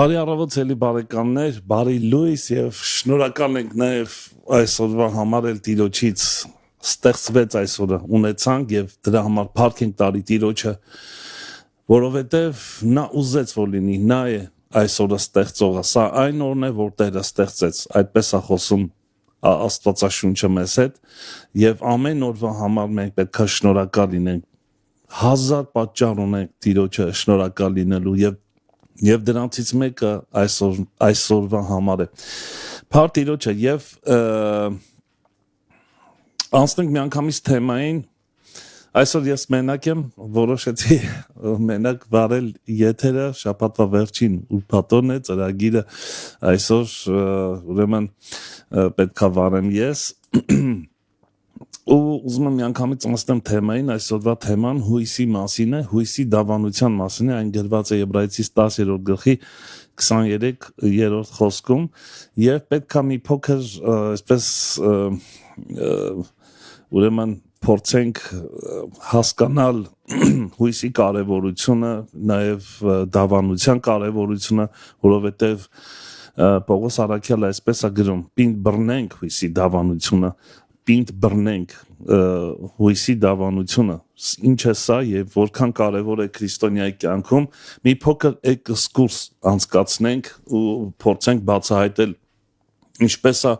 Բարի առավոտ էլի բարեկամներ, բարի լույս եւ շնորհակալ ենք նաեւ այսօրվա համար էլ Տիրոջից ստեղծվեց այսօրը ունեցանք եւ դրա համար փառք ենք տարի Տիրոջը, որովհետեւ նա ուզեց որ լինի, նա է այսօրը ստեղծողը, սա այն օրն է, որ Տերը ստեղծեց, այդպես է խոսում Աստվածաշունչը մեզ հետ եւ ամեն օրվա համար մենք պետք է շնորհակալ լինենք, հազար պատճառ ունենք Տիրոջը շնորհակալ լինելու եւ դրանցից մեկը այսօրվա համար է։ Փառք Տիրոջը եւ անցնենք միանգամից թեմային։ Այսօր ես մենակ եմ, որոշեցի մենակ վարել եթերը, շաբաթվա վերջին ուրբաթորն է, ծրագիրը այսօր ուրեմն պետքա վարեմ ես։ Ու ուզում եմ միանգամից անցնեմ թեմային, այսօրվա թեման հույսի մասին է, հույսի դավանության մասին է, այն գրված է Եբրայեցիս 10-րդ գլխի 23-րդ խոսքում եւ պետքա մի փոքր այսպես ուրեմն փորձենք հասկանալ հույսի կարևորությունը, նաեւ դավանության կարևորությունը, որովհետեւ Պողոս Արաքյալը այսպես է գրում. «Պինդ բռնենք հույսի դավանությունը, պինդ բռնենք հույսի դավանությունը»։ Ինչ է սա եւ որքան կարեւոր է քրիստոնյայի կյանքում, մի փոքր էքսկուրս անցկացնենք ու փորձենք բացահայտել ինչպես է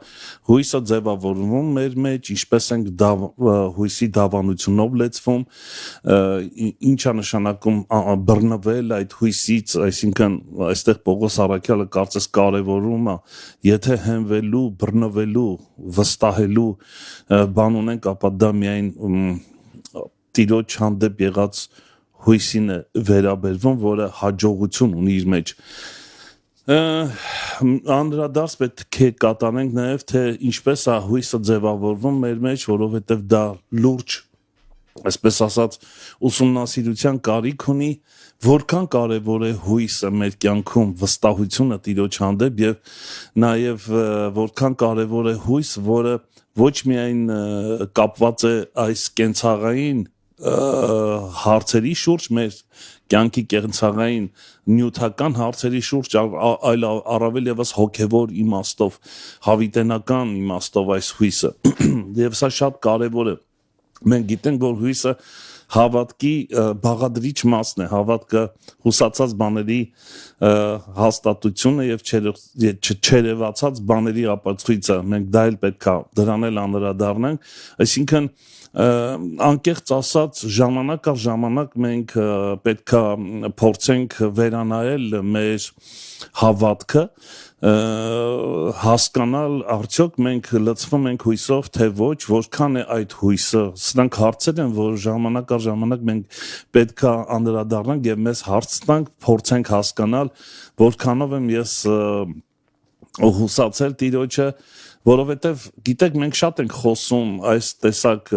հույսը ձևավորվում մեր մեջ, ինչպես ենք հույսի դավանությունով լեցվում, ինչ է նշանակում բռնվել այդ հույսից, այսինքն այստեղ Պողոս Արաքյալը կարծես կարևորում է, եթե հենվելու, բռնվելու, վստահելու բան ունենք, ապա դա միայն Տիրոջ հանդեպ եղած հույսին է վերաբերվում, որը հաջողություն ունի իր մեջ։ Անդրադարձ պետք է կատարենք նաև թե ինչպես է հույսը ձևավորվում մեր մեջ, որովհետև դա լուրջ, այսպես ասած, ուսումնասիրության կարիք ունի, որքան կարևոր է հույսը մեր կյանքում, վստահությունը Տիրոջ հանդեպ եւ նաև որքան կարևոր է հույս, որը ոչ միայն կապված է այս կենցաղային հարցերի շուրջ, մեր կյանքի կենցաղային նյութական հարցերի շուրջ, այլ առավել եւս հոգեվոր իմաստով, հավիտենական իմաստով այս հույսը։ Եվ սա շատ կարևոր է։ Մենք գիտենք, որ հույսը հավատքի բաղադրիչ մասն է, հավատքը հուսացած բաների հաստատությունը եւ չերևացած բաների ապացույցը, մենք դա էլ պետքա դրան էլ անդրադառնանք, այսինքն անկեղծ ասած ժամանակ առ ժամանակ մենք պետքա փորձենք վերանայել մեր հավատքը, հասկանալ արդյոք մենք լցվում ենք հույսով թե ոչ, որքան է այդ հույսը, սրանք հարցեր են, որ ժամանակ առ ժամանակ մենք պետքա անդրադառնանք եւ մեզ հարց տանք, փորձենք հասկանալ, որքանով եմ ես հուսացել Տիրոջը, որովհետև գիտեք մենք շատ ենք խոսում այս տեսակ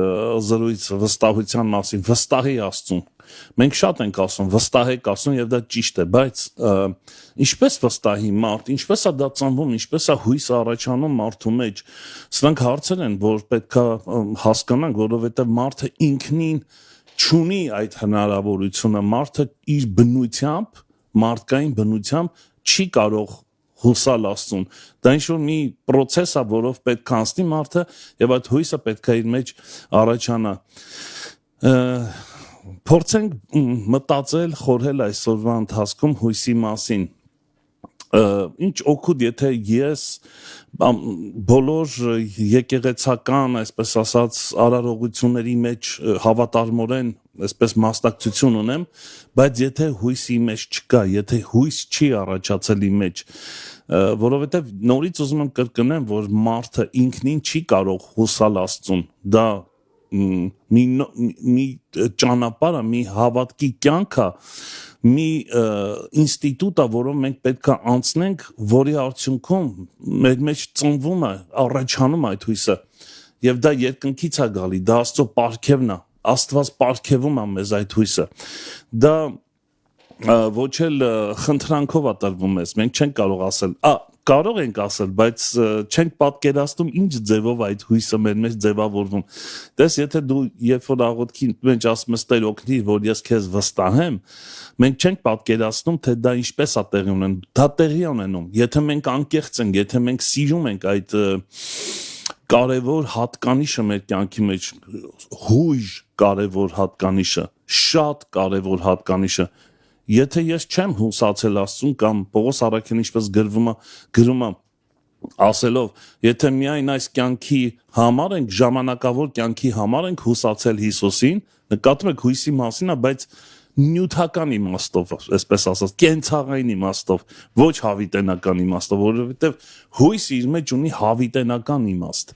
զրույց վստահության մասին, վստահի Աստծուն, մենք շատ ենք ասում, վստահեք Աստծուն եւ դա ճիշտ է, բայց ինչպես վստահի մարդ, ինչպես է դա ծնվում, ինչպես է հույսը առաջանում մարդու մեջ, սրանք հարցեր են, որ պետքա հասկանանք, որովհետև մարդը ինքնին չունի այդ հնարավորությունը, մարդը իր բնությամբ, մարդկային բնությամբ չի կարող հուսալ Աստծուն, դա ինչ-որ մի պրոցես է, որով պետք է անցնի մարդը եւ այդ հույսը պետք է իր մեջ առաջանա։ Փորձենք մտածել, խորհել այսօրվա ընթացքում հույսի մասին։ Ինչ օգուտ, եթե ես բոլոր եկեղեցական, այսպես ասած, արարողությունների մեջ հավատարմորեն, այսպես մասնակցություն ունեմ, բայց եթե հույսի մեջ չկա, եթե հույս չի առաջացել իմ մեջ, որովհետև նորից ուզում եմ կրկնեմ, որ մարդը ինքնին չի կարող հուսալ Աստծուն, դա մի ճանապարհ է, մի հավատքի կյանք է, մի ինստիտուտ է, որով մենք պետք է անցնենք, որի արդյունքում մեր մեջ ծնվում է, առաջանում այդ հույսը, եւ դա երկնքից է գալի, դա Աստծո պարգևն է, Աստված պարգևում է մեզ այդ հույսը, դա ոչ էլ խնդրանքով է տրվում մեզ, մենք չենք կարող ասել, կարող ենք ասել, բայց չենք պատկերացնում ինչ ձևով այդ հույսը մեր մեջ ձևավորվում։ Տես, եթե դու երբ որ աղոթքի մեջ ասում ես Տեր օգնի, որ ես քեզ վստահեմ, մենք չենք պատկերացնում, թե դա ինչպես է տեղի ունենում։ Դա տեղի ունենում, եթե մենք անկեղծ ենք, եթե մենք սիրում ենք այդ կարևոր հատկանիշը մեր կյանքի մեջ, հույժ կարևոր հատկանիշը, շատ կարևոր հատկանիշը, եթե ես չեմ հուսացել Աստծուն կամ Պողոս առաքյալն ինչպես գրում է ասելով, եթե միայն այս կյանքի համար ենք, ժամանակավոր կյանքի համար ենք հուսացել Հիսուսին, նկատում եք հույսի մասին է, բայց նյութական իմաստով, այսպես ասած, կենցաղային իմաստով, ոչ հավիտենական իմաստով, որովհետև հույսը իր մեջ ունի հավիտենական իմաստ,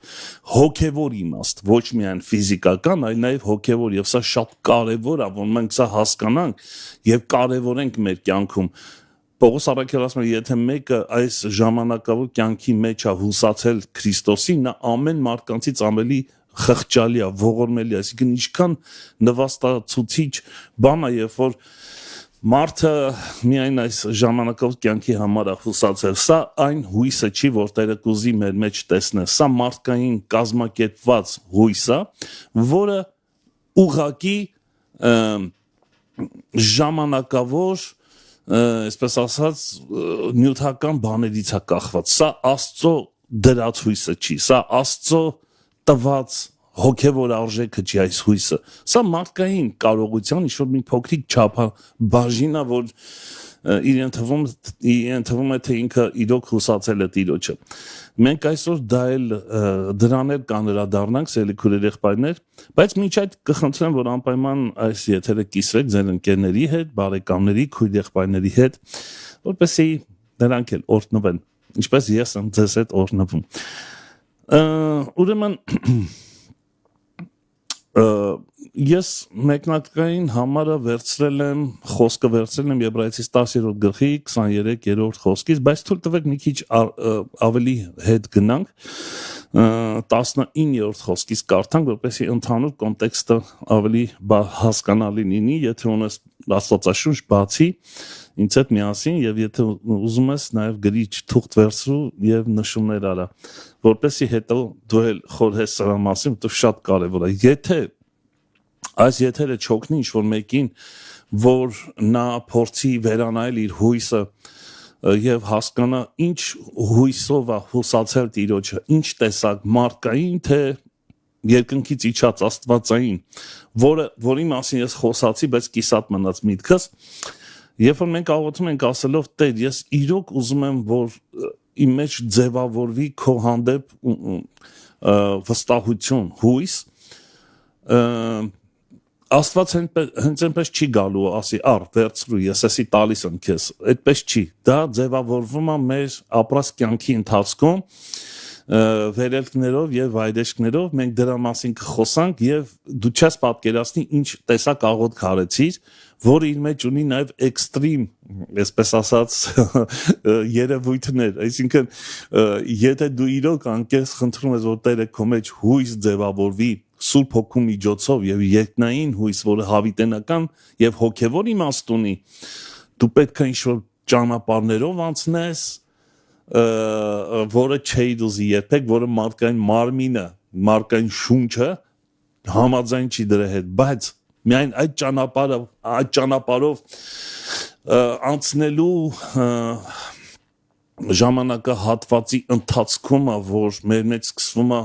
հոգևոր իմաստ, ոչ միայն ֆիզիկական, այլ նաև հոգևոր, եւ սա շատ կարևոր է, որ մենք սա հասկանանք եւ կարևորենք մեր կյանքում։ Պողոս առաքյալը ասում է, եթե մեկը այս ժամանակավոր կյանքի մեջ է հուսացել Քրիստոսին, նա ամեն մարդկանցից ավելի խղճալի է, ողորմելի է, այսինքն ինչքան նվաստացուցիչ բան է, երբ որ մարդը միայն այս ժամանակավոր կյանքի համար է հուսացել, սա այն հույսը չի, որ Տերը կուզի մեր մեջ տեսնել, սա մարդկային կազմակերպված հույս է, որը ուղղակի ժամանակավոր, այսպես ասած, նյութական բաներից է կախված, սա Աստծո դրած հույսը չի, սա Աստծո տված հոգևոր արժեքը չի այս հույսը, սա մարդկային կարողության ինչ-որ մի փոքրիկ չափաբաժին է, որ իրեն թվում է, թե ինքը իրոք հուսացել է Տիրոջը։ Մենք այսօր դրան էլ կանրադառնանք, սիրելի քույրեր եղբայրներ, բայց մինչ այդ կխնդրեմ, որ անպայման այս եթերը կիսվեք ձեր ընկերների հետ, բարեկամների, քույր եղբայրների հետ, որպեսզի նրանք էլ օրհնվեն, ինչպես ես եմ ձեզ հետ օրհնվում։ Ուրեմն ես մեկնարկային համարը խոսքը վերցրել եմ Եբրայեցիս 10-րդ գլխի 23-րդ խոսքից, բայց թույլ տվեք մի քիչ ավելի հետ գնանք 19-րդ խոսքից կարդանք, որպեսզի ընդհանուր կոնտեքստը ավելի հասկանալի լինի, եթե ունես Աստվածաշունչ բացի ինձ հետ միասին եւ եթե ուզում ես նաեւ գրիչ թուղթ վերցրու եւ նշումներ արա, որպեսզի հետո դու էլ խորհես սրա մասին, որովհետեւ շատ կարեւոր է։ Եթե այս եթերը չօգնի ինչ-որ մեկին, որ նա փորձի վերանայել իր հույսը եւ հասկանա ինչ հույսով է հուսացել Տիրոջը, ինչ տեսակ մարդկային, թե երկնքից իջած աստվածային, որի մասին ես խոսացի, բայց կիսատ մնաց միտքս, երբ որ մենք աղոթում ենք ասելով Տեր, ես իրոք ուզում եմ, որ իմ մեջ ձևավորվի քո հանդեպ վստահություն, հույս, Աստված հենց այնպես չի գալու ասի, վերցրու, ես էսի տալիս եմ քեզ, այդպես չի, դա ձևավորվում է մեր ապրած կյանքի ընթացքում, վերելքներով եւ վայրեջքներով, մենք դրա մասին կխոսանք եւ դու չես պատկերացնի ինչ տեսակ աղոթք արեցիր, որը իր մեջ ունի նաեւ էքստրիմ, այսպես ասած, երևույթներ, այսինքն եթե դու իրոք անկեղծ խնդրում ես, որ Տերը քո մեջ հույս ձևավորվի Սուրբ Հոգու միջոցով եւ երկնային հույս, որը հավիտենական եւ հոգեվոր իմաստ ունի, դու պետք է ինչ-որ ճանապարհներով անցնես, որը չէի ուզի երբեք, որը մարդկային մարմինը, մարդկային շունչը համաձայն չի դրա հետ, բայց միայն այդ ճանապարհով անցնելու ժամանակահատվածի ընթացքում է, որ մեր մեջ սկսվում է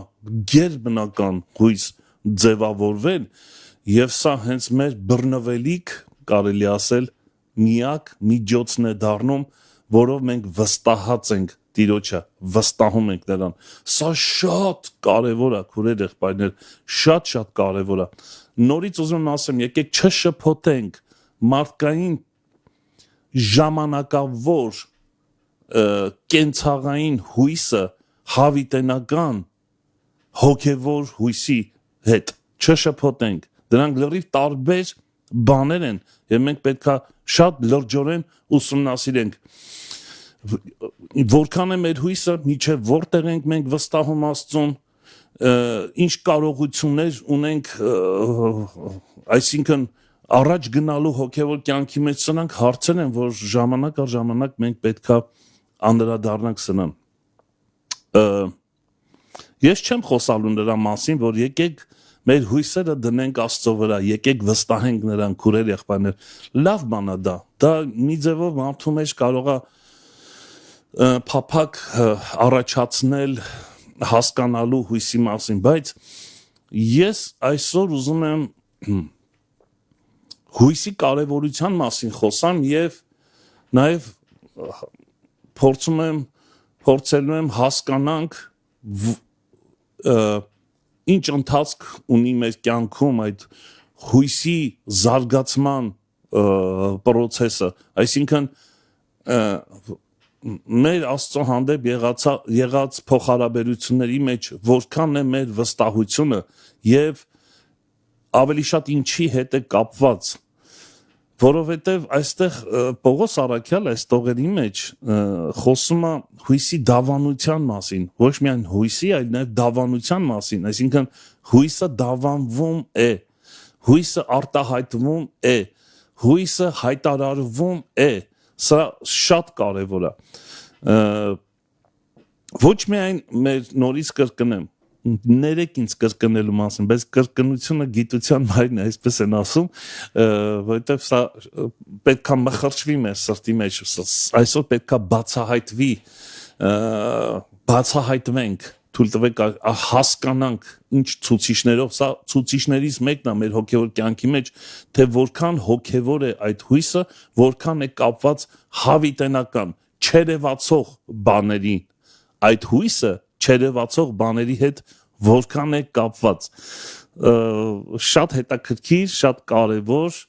գերբնական հույս ձևավորվել եւ սա հենց մեր բռնվելիք, կարելի ասել, միակ միջոցն է դառնում, որով մենք վստահած ենք Տիրոջը, վստահում ենք նրան։ Սա շատ կարևոր է, քուրեր եղբայրներ, շատ կարևոր է։ Նորից ուզում եմ ասեմ, եկեք չշփոթենք մարդկային ժամանակավոր կենցաղային հույսը հավիտենական հոգևոր հույսի հետ չշփոթենք, դրանք լրիվ տարբեր բաներ են եւ մենք պետքա շատ լրջորեն ուսումնասիրենք որքան է մեր հույսը, միջև որտեղ ենք մենք վստահում Աստծուն, ինչ կարողություններ ունենք, այսինքն առաջ գնալու հոգևոր կյանքի մեջ սրանք հարցեր են, որ ժամանակ առ ժամանակ մենք պետքա անդրադառնանք սրան։ Ես չեմ խոսալու նրա մասին, որ եկեք մեր հույսերը դնենք Աստծո վրա, եկեք վստահենք նրան, քուրեր եղբայրներ։ Լավ բան է դա։ Դա մի ձևով մարդու մեջ կարող է փափակ առաջացնել հասկանալու հույսի մասին, բայց ես այսօր ուզում եմ հույսի կարևորության մասին խոսամ եւ նաեւ փորձելու եմ հասկանանք ինչ ընթացք ունի մեր կյանքում այդ հույսի զարգացման process-ը, այսինքն մեր Աստծո հանդեպ եղած փոխհարաբերությունների մեջ որքան է մեր վստահությունը եւ ավելի շատ ինչի հետ է կապված, որովհետեւ այստեղ Պողոս Առաքյալը այս տողերի մեջ խոսում է հույսի դավանության մասին, ոչ միայն հույսի, այլ նաեւ դավանության մասին, այսինքն հույսը դավանվում է, հույսը արտահայտվում է, հույսը հայտարարվում է, սա շատ կարևոր է։ Ոչ միայն մեր նորից կրկնեմ, ներեք ինձ կրկնելու մասին, բայց կրկնությունը գիտության մայրն է, այսպես են ասում, որովհետև սա պետք է մխրճվի մեր սրտի մեջ, այսօր պետք է բացահայտվի, բացահայտվենք, թույլ տվեք հասկանանք ինչ ցուցիչներով, սա ցուցիչներից մեկն է մեր հոգևոր կյանքի մեջ, թե որքան հոգևոր է այդ հույսը, որքան է կապված հավիտենական, չերևացող բաներին, այդ հույսը չերևացող բաների հետ որքան է կապված, շատ հետաքրքիր, շատ կարևոր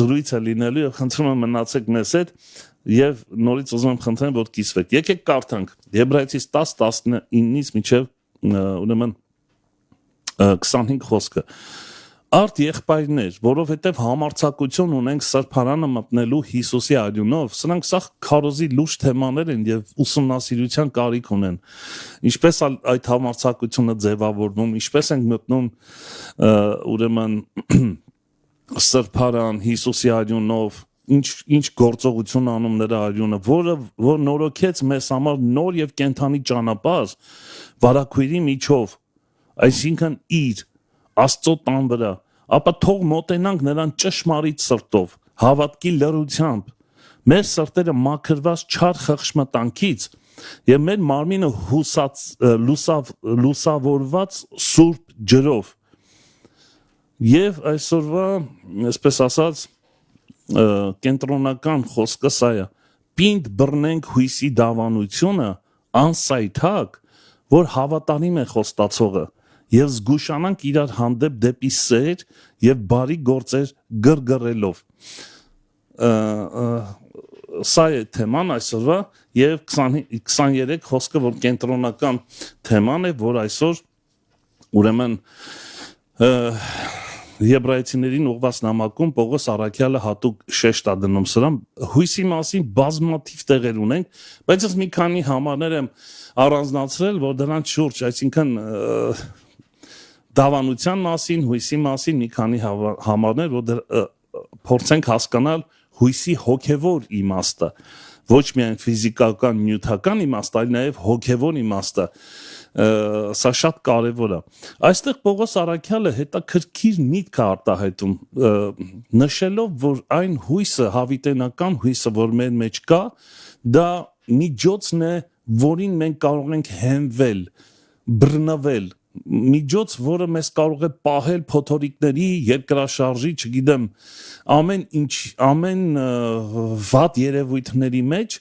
զրույց է լինելու եւ խնդրում եմ մնացեք մեզ հետ եւ նորից ուզում եմ խնդրեմ որ կիսվեք։ Եկեք կարդանք Եբրայեցիս 10:19-ից մինչեւ ուրեմն 25 խոսքը։ Արդ եղբայրներ, որովհետև համարձակություն ունենք սրբարանը մտնելու Հիսուսի արյունով, սրանք սա քարոզի լուրջ թեմաներ են եւ ուսումնասիրության կարիք ունեն։ Ինչպես այդ համարձակությունը ձևավորվում, ինչպես ենք մտնում ուրեմն սրբարան Հիսուսի արյունով, ինչ գործողություն անում նրա արյունը, որ նորոգեց մեզ համար նոր եւ կենթանի ճանապարհ վարակույրի միջով, այսինքն իր Աստծո տան վրա, ապա թող մոտենանք նրան ճշմարիտ սրտով, հավատքի լրությամբ, մեր սրտերը մաքրված չար խղճմտանքից եւ մեր մարմինը լուսավորված սուրբ ջրով։ Եվ այսօրվա, այսպես ասած, կենտրոնական խոսքը սա է. պինդ բռնենք հույսի դավանությունը անսայթակ, որ հավատարիմ է խոստացողը, եւ զգուշանանք իրար հանդեպ դեպի սեր եւ բարի գործեր գրգռելով։ Սա է թեման այսօրվա եւ 23 խոսքը, որ կենտրոնական թեման է, որ այսօր ուրեմն Եբրայեցիներին ուղված նամակում Պողոս Առաքյալը հատուկ շեշտ է դնում սրան, հույսի մասին բազմաթիվ տեղեր ունենք, բայց ես մի քանի համարներ եմ առանձնացրել, որ դրանց շուրջ, այսինքն դավանության մասին, հույսի մասին մի քանի համարներ, որ փորձենք հասկանալ հույսի հոգևոր իմաստը, ոչ միայն ֆիզիկական, նյութական իմաստը, այլ նաև հոգևոր իմաստը, սա շատ կարևոր է։ Այստեղ Պողոս Առաքյալը հետաքրքիր միտք է արտահայտում, նշելով, որ այն հույսը, հավիտենական հույսը, որ մեր մեջ կա, դա միջոցն է, որին մենք կարող ենք հենվել, բռնվել, միջոց, որը մեզ կարող է պահել փոթորիկների, երկրաշարժի, չգիտեմ, ամեն վատ երևույթների մեջ,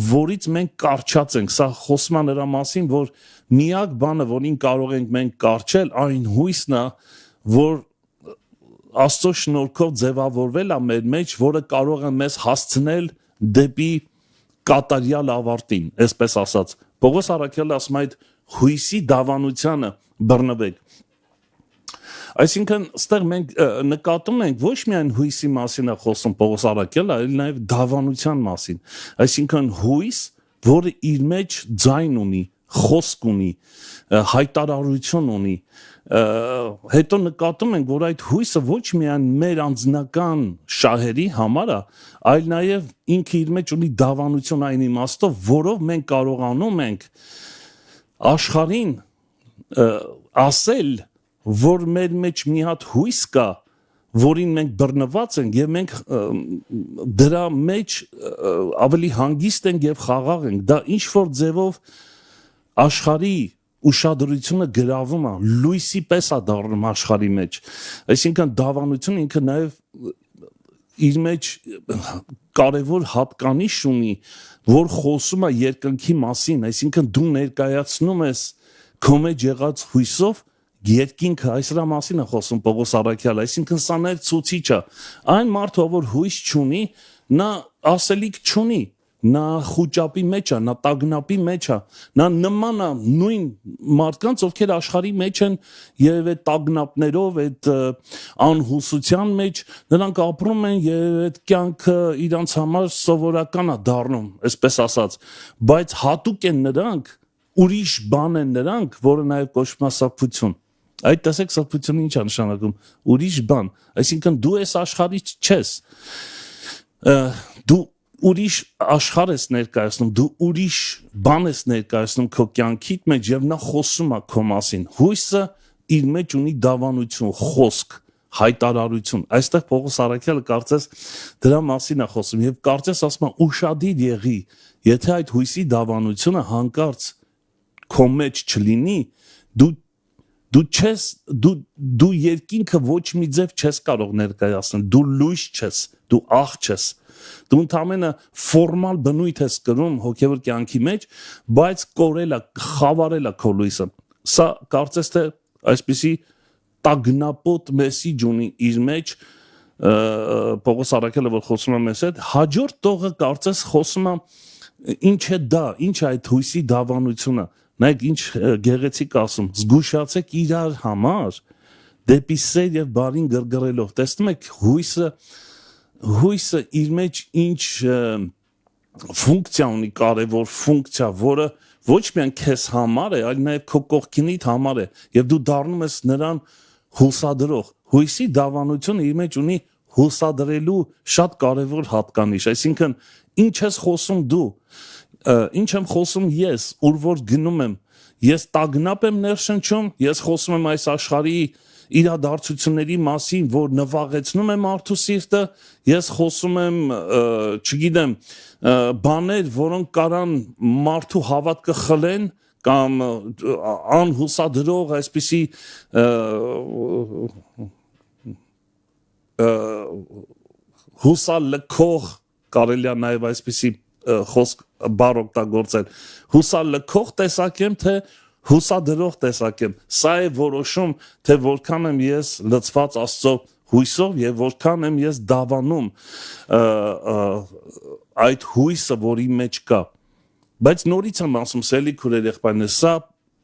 որից մենք կարճած ենք։ Սա խոսում է նրա մասին, որ միակ բանը, որին կարող ենք մենք կարճել, այն հույսն է, որ Աստծո շնորհքով ձևավորվել է մեր մեջ, որը կարող է մեզ հասցնել դեպի կատարյալ ավարտին, այսպես ասած։ Պողոս Առաքյալը ասում է այդ հույսի դավանությանը բռնվեք։ Այսինքն, ստեղ մենք նկատում ենք ոչ միայն հույսի մասին է խոսում Պողոս Առաքյալը, այլ նաև դավանության մասին։ Այսինքն հույս, որը իր մեջ ձայն ունի, խոսք ունի, հայտարարություն ունի, հետո նկատում ենք, որ այդ հույսը ոչ միայն մեր անձնական շահերի համար է, այլ նաև ինքը իր մեջ ունի դավանություն այն իմաստով, որով մենք կարողանում ենք աշխարհին ասել, որ մեր մեջ մի հատ հույս կա, որին մենք բռնված ենք եւ մենք դրա մեջ ավելի հանգիստ ենք եւ խաղաղ ենք, դա ինչ որ ձևով աշխարհի ուշադրությունը գրավում է, լույսի պես է դառնում աշխարհի մեջ, այսինքն դավանությունը ինքը նաեւ իր մեջ կարևոր հատկանիշ ունի, որ խոսում է երկնքի մասին, այսինքն դու ներկայացնում ես քո մեջ եղած հույսով երկինքը, այս դրա մասին է խոսում Պողոս Առաքյալը, այսինքն սա նաև ցուցիչ է, այն մարդը, որ հույս չունի, նա ասելիք չունի, նա խուճապի մեջ է, նա տագնապի մեջ է, նա նման է նույն մարդկանց, ովքեր աշխարհի մեջ են եւ այդ տագնապներով, այդ անհուսության մեջ, նրանք ապրում են եւ այդ կյանքը իրանց համար սովորական է դառնում, այսպես ասած, բայց հատուկ են նրանք, ուրիշ բան են նրանք, որը նաեւ կոչվում է սրբություն։ Այդ տեսեք սրբությունը ինչ է նշանակում, ուրիշ բան, այսինքն դու ես աշխարհից չես, դու ուրիշ աշխարհ ես ներկայացնում, դու ուրիշ բան ես ներկայացնում քո կյանքիդ մեջ եւ նա խոսում է քո մասին, հույսը իր մեջ ունի դավանություն, խոսք, հայտարարություն, այստեղ Պողոս Առաքյալը կարծես դրա մասին է խոսում եւ կարծես ասում է ուշադիր եղի, եթե այդ հույսի դավանությունը հանկարծ քո մեջ չլինի, դու երկինքը ոչ մի ձև չես կարող ներկայացնել, դու լույս չես, դու աղ չես, դու ընդամենը ֆորմալ բնույթ ես կրում հոգևոր կյանքի մեջ, բայց կորել է, խավարել է քո լույսը, սա կարծես թե այսպիսի տագնապոտ մեսիջ ունի իր մեջ, Պողոս Առաքյալը որ խոսում է մեզ հետ, հաջորդ տողը կարծես խոսում է ինչ է դա, ինչ է այդ հույսի դավանությունը, նայեք ինչ գեղեցիկ ասում, զգուշացեք իրար համար, դեպի սեր եւ բարին գրգռելով, տեսնում եք հույսը իր մեջ ինչ ֆունկցիա ունի, կարևոր ֆունկցիա, որը ոչ միայն քեզ համար է, այլ նաեւ քո կողքինիդ համար է, եւ դու դառնում ես նրան հուսադրող, հույսի դավանությունը իր մեջ ունի հուսադրելու շատ կարևոր հատկանիշ, այսինքն ինչ ես խոսում դու, ինչ եմ խոսում ես, ուր որ գնում եմ, ես տագնապ եմ ներշնչում, ես խոսում եմ այս աշխարհի իրադարձությունների մասին, որ նվաղեցնում եմ մարդու սիրտը, ես խոսում եմ, չգիտեմ, բաներ, որոնք կարան մարդու հավատքը խլեն, կամ անհուսադրող այսպիսի հուսալքող կարելի է նաև այսպիսի խոսք բառ օգտագործել, հուսալքող տեսակ եմ, թե հուսադրող տեսակ եմ, սա է որոշում, թե որքան եմ ես լցված Աստծո հույսով եւ որքան եմ ես դավանում այդ հույսը, որի մեջ կա, բայց նորից եմ ասում, սելի քուրեր եղբայրներ, սա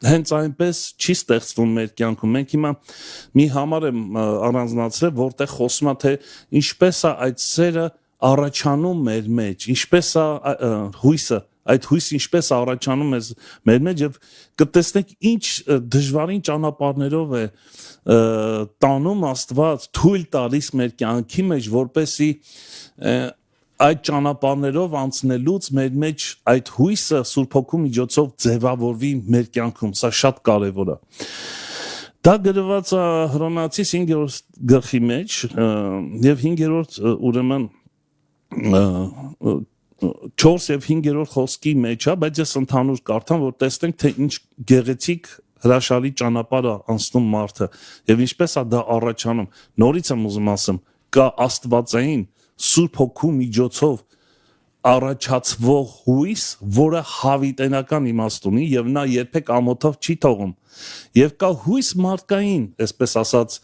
հենց այնպես չի ստեղծվում մեր կյանքում, մենք հիմա մի համար եմ առանձնացրել, որտեղ խոսում է, թե ինչպես է այդ սերը առաջանում մեր մեջ, ինչպես է հույսը, այդ հույսը ինչպես առաջանում է մեր մեջ եւ կտեսնեք ինչ դժվարին ճանապարհներով է տանում Աստված, թույլ տալիս մեր կյանքի մեջ, որպեսի այդ ճանապարհներով անցնելուց մեր մեջ այդ հույսը Սուրբ Հոգու միջոցով ձևավորվի մեր կյանքում, սա շատ կարեւոր է։ Դա գրված է Հռոմեացիս 5-րդ գլխի մեջ եւ 5-րդ ուրեմն 4 եւ 5-րդ խոսքի մեջ է, բայց ես ընդհանուր կարդամ, որ տեսնենք, թե ինչ գեղեցիկ հրաշալի ճանապարհ է անցնում մարդը եւ ինչպես է դա առաջանում։ Նորից եմ ուզում ասեմ, կա աստվածային Սուրբ Հոգու միջոցով առաջացվող հույս, որը հավիտենական իմաստ ունի եւ նա երբեք ամոթով չի թողում։ Եվ կա հույս մարդկային, այսպես ասած,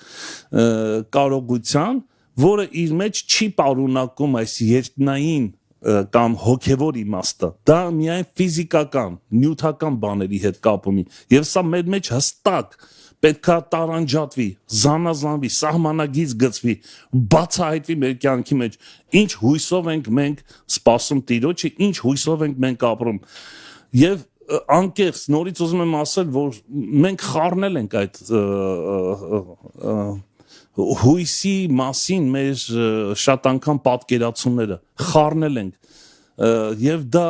կարողության, որը իր մեջ չի պարունակում այս երկնային կամ հոգևոր իմաստը, դա միայն ֆիզիկական, նյութական բաների հետ կապ ունի, եւ սա մեր մեջ հստակ պետքա տարանջատվի, զանազանվի, սահմանագից գծվի, բացահայտվի մեր կյանքի մեջ, ինչ հույսով ենք մենք սպասում Տիրոջը, ինչ հույսով ենք մենք ապրում, եւ անկեղծ նորից ուզում եմ ասել, որ մենք խառնել ենք այդ հույսի մասին մեր շատ անգամ պատկերացումները, խառնել ենք եւ դա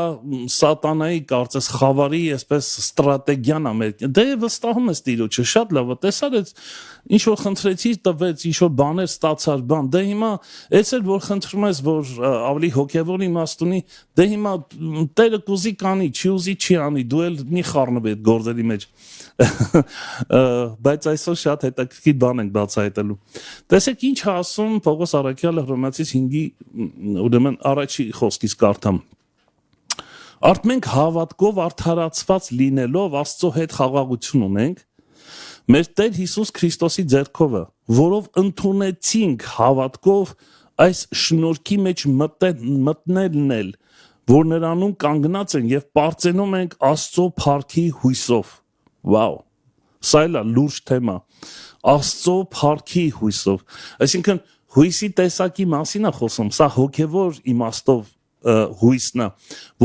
սատանայի կարծես խավարի այսպես ստրատեգիան է մեր դե վստահում ես տիրոջը շատ լավ է տեսար այդ ինչ որ խնդրեցի տվեց ինչ որ բաներ ստացար բան դե հիմա այս էլ որ խնդրում ես որ ավելի հոգեվոր իմաստ ունի դե հիմա տերը կուզի կանի չի ուզի չի անի դու էլ մի խառնվի այդ գործերի մեջ բայց այսօր շատ հետաքրքիր բան ենք բացահայտելու տեսեք ինչ ասում Պողոս Առաքյալը Հռոմեացիս 5-ի ուրեմն առաջի խոսքից կարդամ Արդ մենք հավատքով արդարացված լինելով Աստծո հետ խաղաղություն ունենք մեր Տեր Հիսուս Քրիստոսի ձեռքովը, որով ընդունեցինք հավատքով այս շնորհքի մեջ մտնելն էլ, որ նրանում կանգնած են եւ պարծենում ենք Աստծո փառքի հույսով։ Վաու։ Սա էլ է լուրջ թեմա։ Աստծո փառքի հույսով։ Այսինքն հույսի տեսակի մասին է խոսում, սա հոգեվոր իմաստով հույսն է,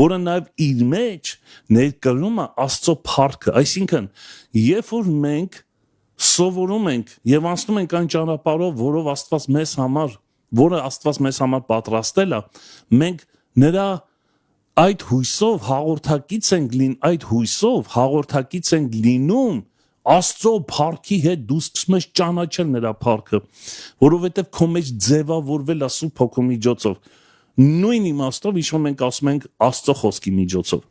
որը նաև իր մեջ ներկրում է Աստծո փառքը, այսինքն երբ որ մենք սովորում ենք եւ անցնում ենք այն ճանապարհով, որով Աստված մեզ համար, որը Աստված մեզ համար պատրաստել է, մենք նրա այդ հույսով հաղորդակից ենք լինում Աստծո փառքի հետ դու սկսում ես ճանաչել նրա փառքը, որովհետեւ քո մեջ ձևավորվել է Սուրբ Հոգու միջոցով նույն իմաստով ինչ որ մենք ասում ենք Աստծո խոսքի միջոցով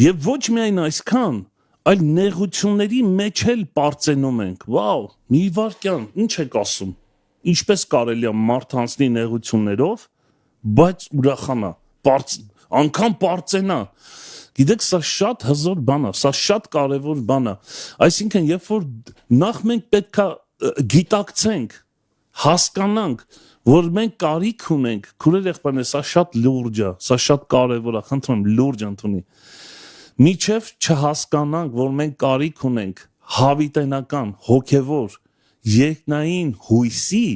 եւ ոչ միայն այսքան այլ նեղությունների մեջ էլ պարծենում ենք վաու մի վարքյան ինչ եք ասում ինչպես կարելի է մարդ անցնի նեղություններով բայց ուրախանա անգամ պարծենա գիտեք սա շատ հզոր բան է սա շատ կարեւոր բան է այսինքն երբ որ նախ մենք պետքա գիտակցենք հասկանանք, որ մենք կարիք ունենք, քուրեր եղբայրներ, սա շատ լուրջ է, սա շատ կարևոր է, խնդրում եմ լուրջ ընդունի։ Միչև չհասկանանք, որ մենք կարիք ունենք հավիտենական, հոգևոր, երկնային հույսի,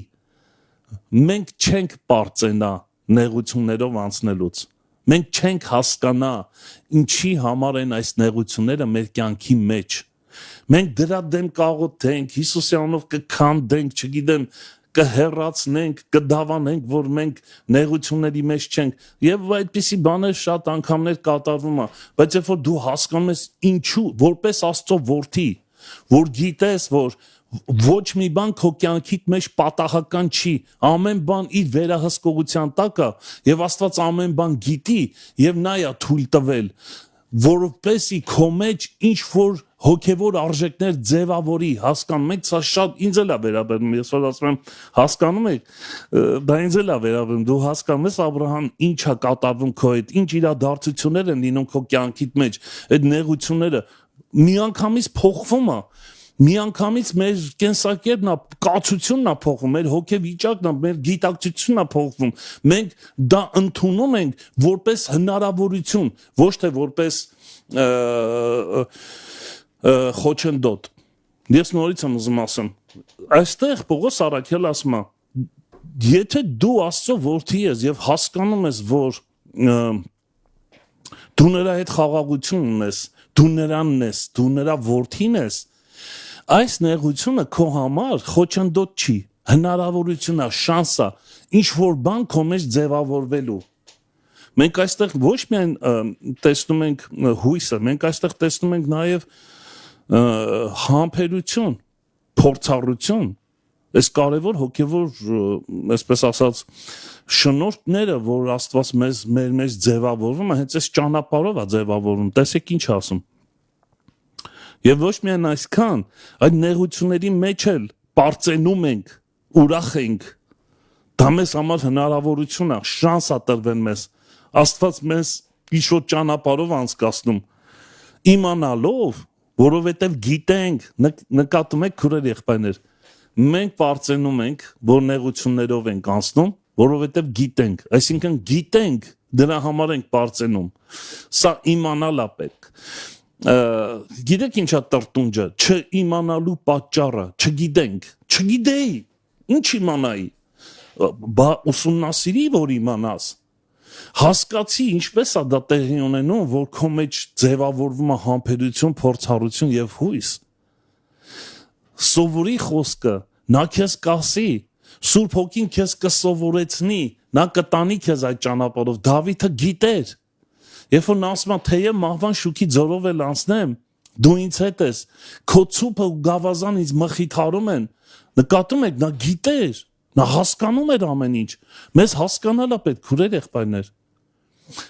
մենք չենք պարծենա նեղություններով անցնելուց։ Մենք չենք հասկանա ինչի համար են այս նեղությունները մեր կյանքի մեջ։ Մենք դրա դեմ կաղոթենք, Հիսուսի անունով կքանդենք, չգիտեմ, կհեռացնենք, կդավանենք, որ մենք նեղությունների մեջ չենք եւ այդպիսի բաներ շատ անգամներ կատարվում է, բայց երբ որ դու հասկանում ես ինչու, որպես Աստծո որդի, որ գիտես, որ ոչ մի բան քո կյանքիդ մեջ պատահական չի, ամեն բան իր վերահսկողության տակ է եւ Աստված ամեն բան գիտի եւ նա է թույլ տվել, որովհետեւ քո մեջ ինչ որ հոգևոր արժեքներ ձևավորի, հասկանում եք, սա շատ ինձ էլ է վերաբերում, ես որ ասում եմ, հասկանում եք, դա ինձ էլ է վերաբերում, դու հասկանում ես Աբրահամ ինչ է կատարվում քո հետ, ինչ իրադարձություններ են լինում քո կյանքիդ մեջ, այդ նեղությունները միանգամից փոխվում է, միանգամից մեր կենսակերպն է, կացությունն է փոխվում, մեր հոգեվիճակն է, մեր գիտակցությունն է փոխվում, մենք դա ընդունում ենք որպես հնարավորություն, ոչ թե որպես խոչընդոտ ես նորից եմ ուզում ասեմ այստեղ Պողոս Առաքյալը ասում է եթե դու Աստծո որդի ես եւ հասկանում ես որ դու նրա հետ խաղաղություն ունես դու նրանն ես դու նրա որդին ես այս նեղությունը քո համար խոչընդոտ չի հնարավորություն է շանս է ինչ որ բան քո մեջ ձևավորվելու մենք այստեղ ոչ միայն տեսնում ենք հույսը մենք այստեղ տեսնում ենք նաեւ համբերություն, փորձառություն, այս կարևոր հոգևոր, այսպես ասած, շնորհքները, որ Աստված մեր մեջ ձևավորվում է, հենց այս ճանապարհով է ձևավորվում, տեսեք ինչ ասում։ Եվ ոչ միայն այսքան, այդ նեղությունների մեջ էլ պարծենում ենք, ուրախ ենք, դա մեզ համար հնարավորություն է, շանս է տրվել մեզ, Աստված մեզ ինչ-որ ճանապարհով անցկացնում, իմանալով որովհետև գիտենք, նկատում եք քուրեր եղբայրներ, մենք պարծենում ենք, որ նեղություններով ենք անցնում, որովհետև գիտենք, այսինքն գիտենք, դրա համար ենք պարծենում, սա իմանալ է պետք, գիտեք ինչա տրտունջը, չիմանալու պատճառը, չգիտենք, չգիտեի, ինչ իմանայի, բա ուսումնասիրի, որ իմանաս, Հասկացի ինչպես է դա տեղի ունենում, որ քո մեջ ձևավորվում է համբերություն, փորձառություն եւ հույս։ Սովորի խոսքը, նա քեզ կասի, Սուրբ Հոգին քեզ կսովորեցնի, նա կտանի քեզ այդ ճանապարհով։ Դավիթը գիտեր։ Երբ որ նա ասում է, թեև մահվան շուքի ձորով էլ անցնեմ, դու ինձ հետ ես, քո ցուպը ու գավազան ինձ մխիթարում են։ Նկատում եք, նա գիտեր, նա հասկանում էր ամեն ինչ։ Մեզ հասկանալ է պետք, քուրեր եղբայրներ։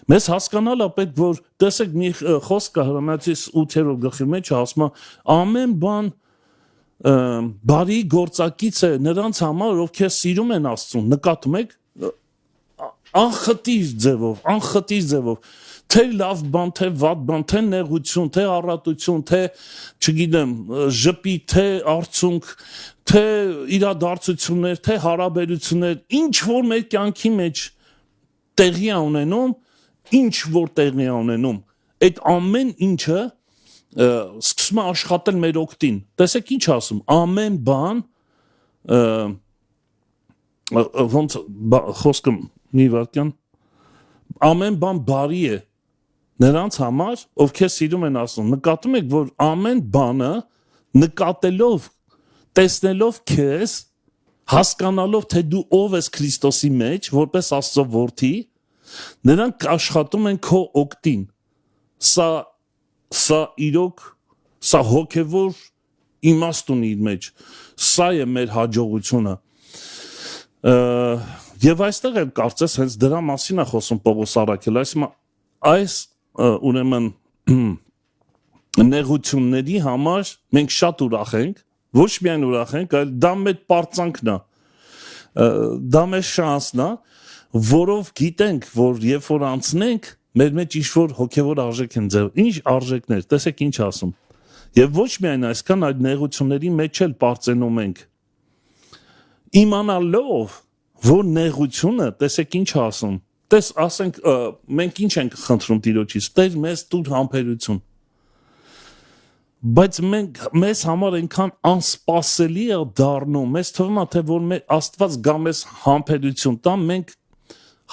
Մեզ հասկանալ է պետք, որ տեսեք մի խոսք կա Հռոմեացիս 8-րդ գլխի մեջ ասում է ամեն բան բարի գործակից է նրանց համար, ովքեր սիրում են Աստծուն։ Նկատում եք անխտիր ձևով, թե լավ բան, թե վատ բան, թե նեղություն, թե առատություն, թե չգիտեմ, ժպիտ, թե արցունք, թե իրադարձություններ, թե հարաբերություններ, ինչ որ մեր կյանքի մեջ տեղի է ունենում, այդ ամեն ինչը սկսում է աշխատել մեր օգտին։ Տեսեք ինչ ասում, ամեն բան ոնց խոսքը մի վարքյան ամեն բան բարի է նրանց համար, ովքեր սիրում են Աստծուն։ Նկատում եք, որ ամեն բանը նկատելով, տեսնելով քեզ, հասկանալով, թե դու ով ես Քրիստոսի մեջ, որպես Աստծո որդի, նրանք աշխատում են քո օգտին։ Սա իրոք, սա հոգևոր իմաստ ունի իր մեջ։ Սա է մեր հաջողությունը։ Եվ այստեղ էլ կարծես հենց դրա մասին է խոսում Պողոս առաքյալը, այս ուրեմն նեղությունների համար մենք շատ ուրախ ենք, ոչ միայն ուրախ ենք, այլ դա մեր պարծանքն է, դա մեր շանսն է, որով գիտենք, որ երբ որ անցնենք, մեր մեջ ինչ-որ հոգևոր արժեք են ձև, ինչ արժեքներ, տեսեք ինչ ասում, և ոչ միայն այսքան այդ նեղությունների մեջ էլ պարծենում ենք, իմանալով, որ նեղությունը, տեսեք ինչ ասում, ասենք, մենք ինչ ենք խնդրում Տիրոջից, Տեր մեզ տուր համբերություն, բայց մեզ համար այնքան անսպասելի է դառնում, մեզ թվում է, թե որ Աստված գա մեզ համբերություն տա, մենք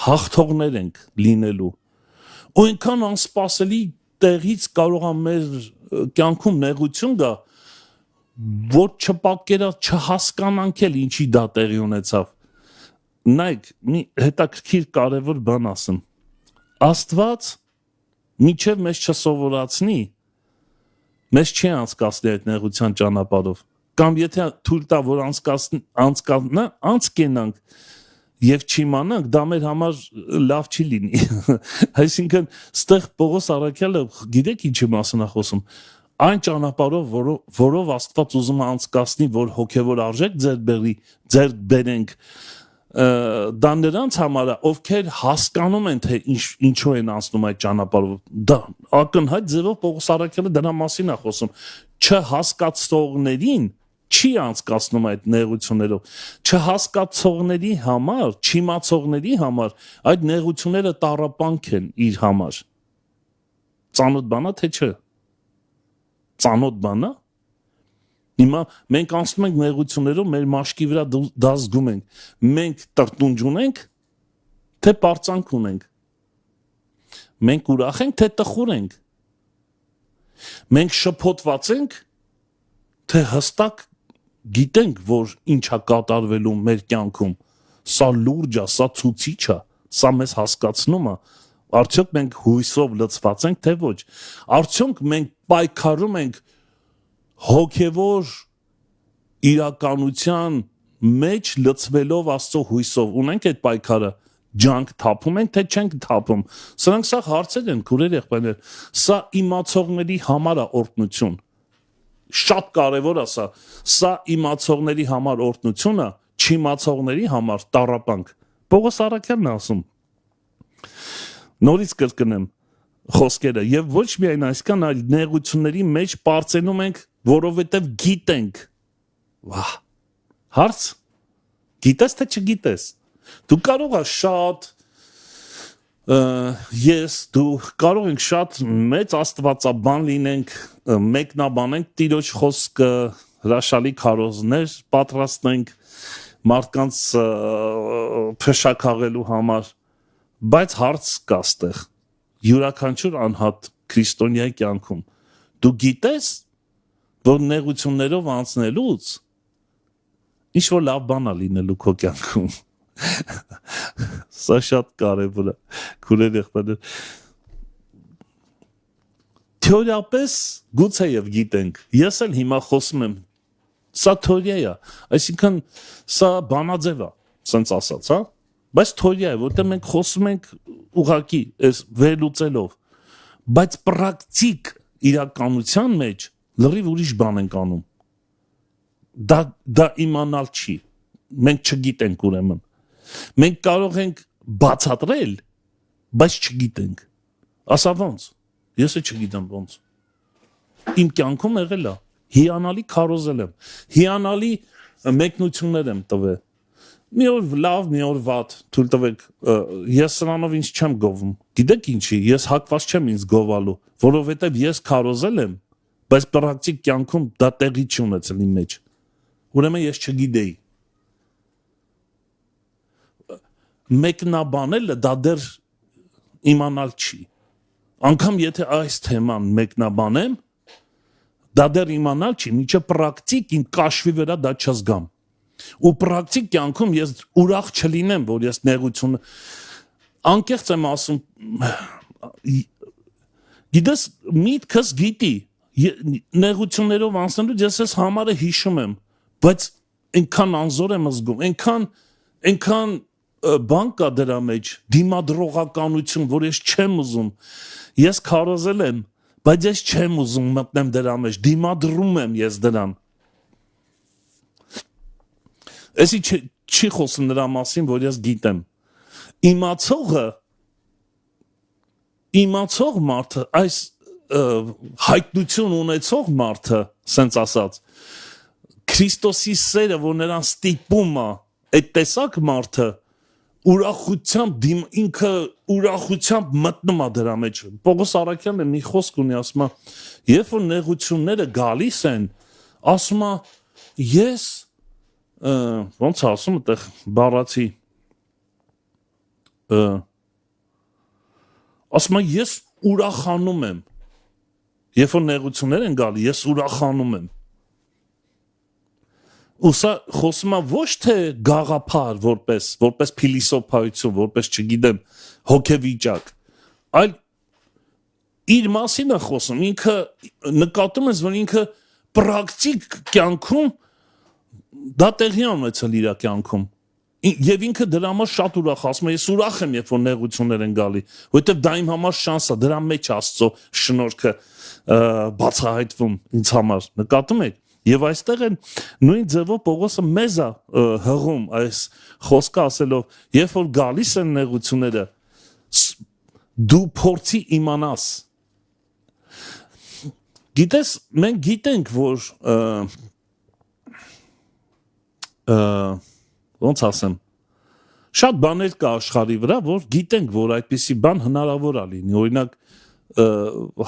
հաղթողներ ենք լինելու, ու այնքան անսպասելի տեղից կարող է մեր կյանքում նեղություն գա, որ չպատկերած չհասկանանք էլ ինչի դա տեղի ունեցավ։ Նայեք, մի հետաքրքիր կարևոր բան ասեմ։ Աստված մինչև մեզ չսովորացնի, մեզ չի անցկացնի այդ նեղության ճանապարհով։ Կամ եթե թույլ տա, որ անցկենանք եւ չիմանանք, դա մեր համար լավ չի լինի։ Այսինքն, ստեղ Պողոս առաքյալը գիտեք ինչի մասին է խոսում։ Այն ճանապարհով, որով Աստված ուզում է անցկացնի, որ հոգևոր արժեք ձեռք բերենք, դա նրանց համար է, ովքեր հասկանում են, թե ինչու են անցնում այդ ճանապարհով։ Դա ակնհայտ ձևով Պողոս առաքյալը դրա մասին է խոսում։ Չհասկացողներին չի անցկացնում այդ նեղություններով։ Չհասկացողների համար, չիմացողների համար այդ նեղությունները տառապանք են իր համար։ Ծանոթ բան է, թե չէ։ Ծանոթ բան է։ Հիմա մենք անցնում ենք նեղություններով, մեր մաշկի վրա դա զգում ենք։ Մենք տրտունջ ունենք, թե պարծանք ունենք։ Մենք ուրախ ենք, թե տխուր ենք։ Մենք շփոթված ենք, թե հստակ գիտենք, որ ինչ է կատարվելու մեր կյանքում։ Սա լուրջ է, սա ցուցիչ է, սա մեզ հասկացնում է։ Արդյոք մենք հույսով լցված ենք, թե ոչ։ Արդյոք մենք պայքարում ենք հոգևոր իրականության մեջ լցվելով Աստծո հույսով, ունենք այդ պայքարը, ջանք թափում ենք, թե չենք թափում։ Սրանք սա հարցեր են, քուրեր եղբայրներ, սա իմացողների համար է օրհնություն։ Շատ կարևոր է սա իմացողների համար օրհնությունը, չիմացողների համար տառապանք։ Պողոս առաքյալն է ասում։ Նորից կրկնեմ խոսքերը, եւ ոչ միայն այսքան, այլ նեղությունների մեջ պարծենում ենք, որովհետեւ գիտենք։ Վահ։ Հարց։ Գիտես թե չգիտես։ Դու կարող ես շատ դու կարող ենք շատ մեծ աստվածաբան լինենք, մեկնաբանենք Տիրոջ խոսքը, հրաշալի քարոզներ պատրաստենք մարդկանց փշաքաղելու համար, բայց հարց կա ստեղ յուրաքանչյուր անհատ քրիստոնյայի կյանքում դու գիտես որ նեղություններով անցնելուց ինչ որ լավ բան է լինելու քո կյանքում սա շատ կարևոր է քուրեր եղբայրներ թեորիապես գուցե եւ գիտենք ես էլ հիմա խոսում եմ սա թեորիա է այսինքն սա բանաձև է սենց ասած հա բայց թեորիա է որտեղ մենք խոսում ենք ուղղակի այս վերլուծելով բայց պրակտիկ իրականության մեջ լրիվ ուրիշ բան ենք անում դա իմանալ չի մենք չգիտենք ուրեմն մենք կարող ենք բացատրել բայց չգիտենք ասա ոնց ես չգիտեմ ոնց իմ կյանքում եղել է հիանալի քարոզել եմ հիանալի մեկնություններ եմ տվել մի օր լավ մի օր վատ թույլ տվեք ես սրանով ինձ չեմ գովում գիտեք ինչի ես հակված չեմ ինձ գովալու որովհետև ես քարոզել եմ բայց պրակտիկ կյանքում դա տեղի չի ունեցել իմ մեջ ուրեմն ես չգիտեի մեկնաբանելը դա դեռ իմանալ չի անգամ եթե այս թեման մեկնաբանեմ դա դեռ իմանալ չի միջը պրակտիկ իմ կաշվի վրա դա չզգամ ու պրակտիկ կյանքում ես ուրախ չլինեմ որ ես նեղություն անկեղծ եմ ասում գիտես միտքս գիտի նեղություններով անցնելուց ես ես համարը հիշում եմ բայց այնքան անզոր եմ զգում այնքան բան կա դրա մեջ դիմադրողականություն որ ես չեմ ուզում ես քարոզել եմ բայց ես չեմ ուզում մտնեմ դրա մեջ դիմադրում եմ ես դրան Էսի չի խոսում նրա մասին, որ ես գիտեմ։ Իմացող մարդը, այս հայտնություն ունեցող մարդը, սենց ասած, Քրիստոսի սերը, որ նրան ստիպում է, այդ տեսակ մարդը, ինքը ուրախությամբ մտնում է դրա մեջ։ Պողոս Արաքյանը մի խոսք ունի, ասում է, երբ որ նեղությունները գալիս են, ասում է, ես ոնց ասում այդտեղ բառացի ասում եմ ես ուրախանում եմ երբ որ նեղություններ են գալի ես ուրախանում եմ ու սա խոսում է ոչ թե գաղափար որպես փիլիսոփայություն որպես չգիտեմ հոգեվիճակ այլ իր մասին է խոսում ինքը նկատում ես որ ինքը պրակտիկ կյանքում դա տեղի ունեցել իր կյանքում եւ ինքը դրա համար շատ ուրախ ասում է ես ուրախ եմ երբ որ նեղություններ են գալի որովհետեւ դա իմ համար շանս է դրա մեջ Աստծո շնորհքը բացահայտվում ինձ համար նկատում եք եւ այստեղ են նույն ձևով Պողոսը մեզ է հղում այս խոսքը ասելով երբ որ գալիս են նեղությունները դու փորձի իմանաս գիտես մենք գիտենք որ ոնց ասեմ շատ բաներ կա աշխարհի վրա որ գիտենք որ այդպիսի բան հնարավոր է լինի օրինակ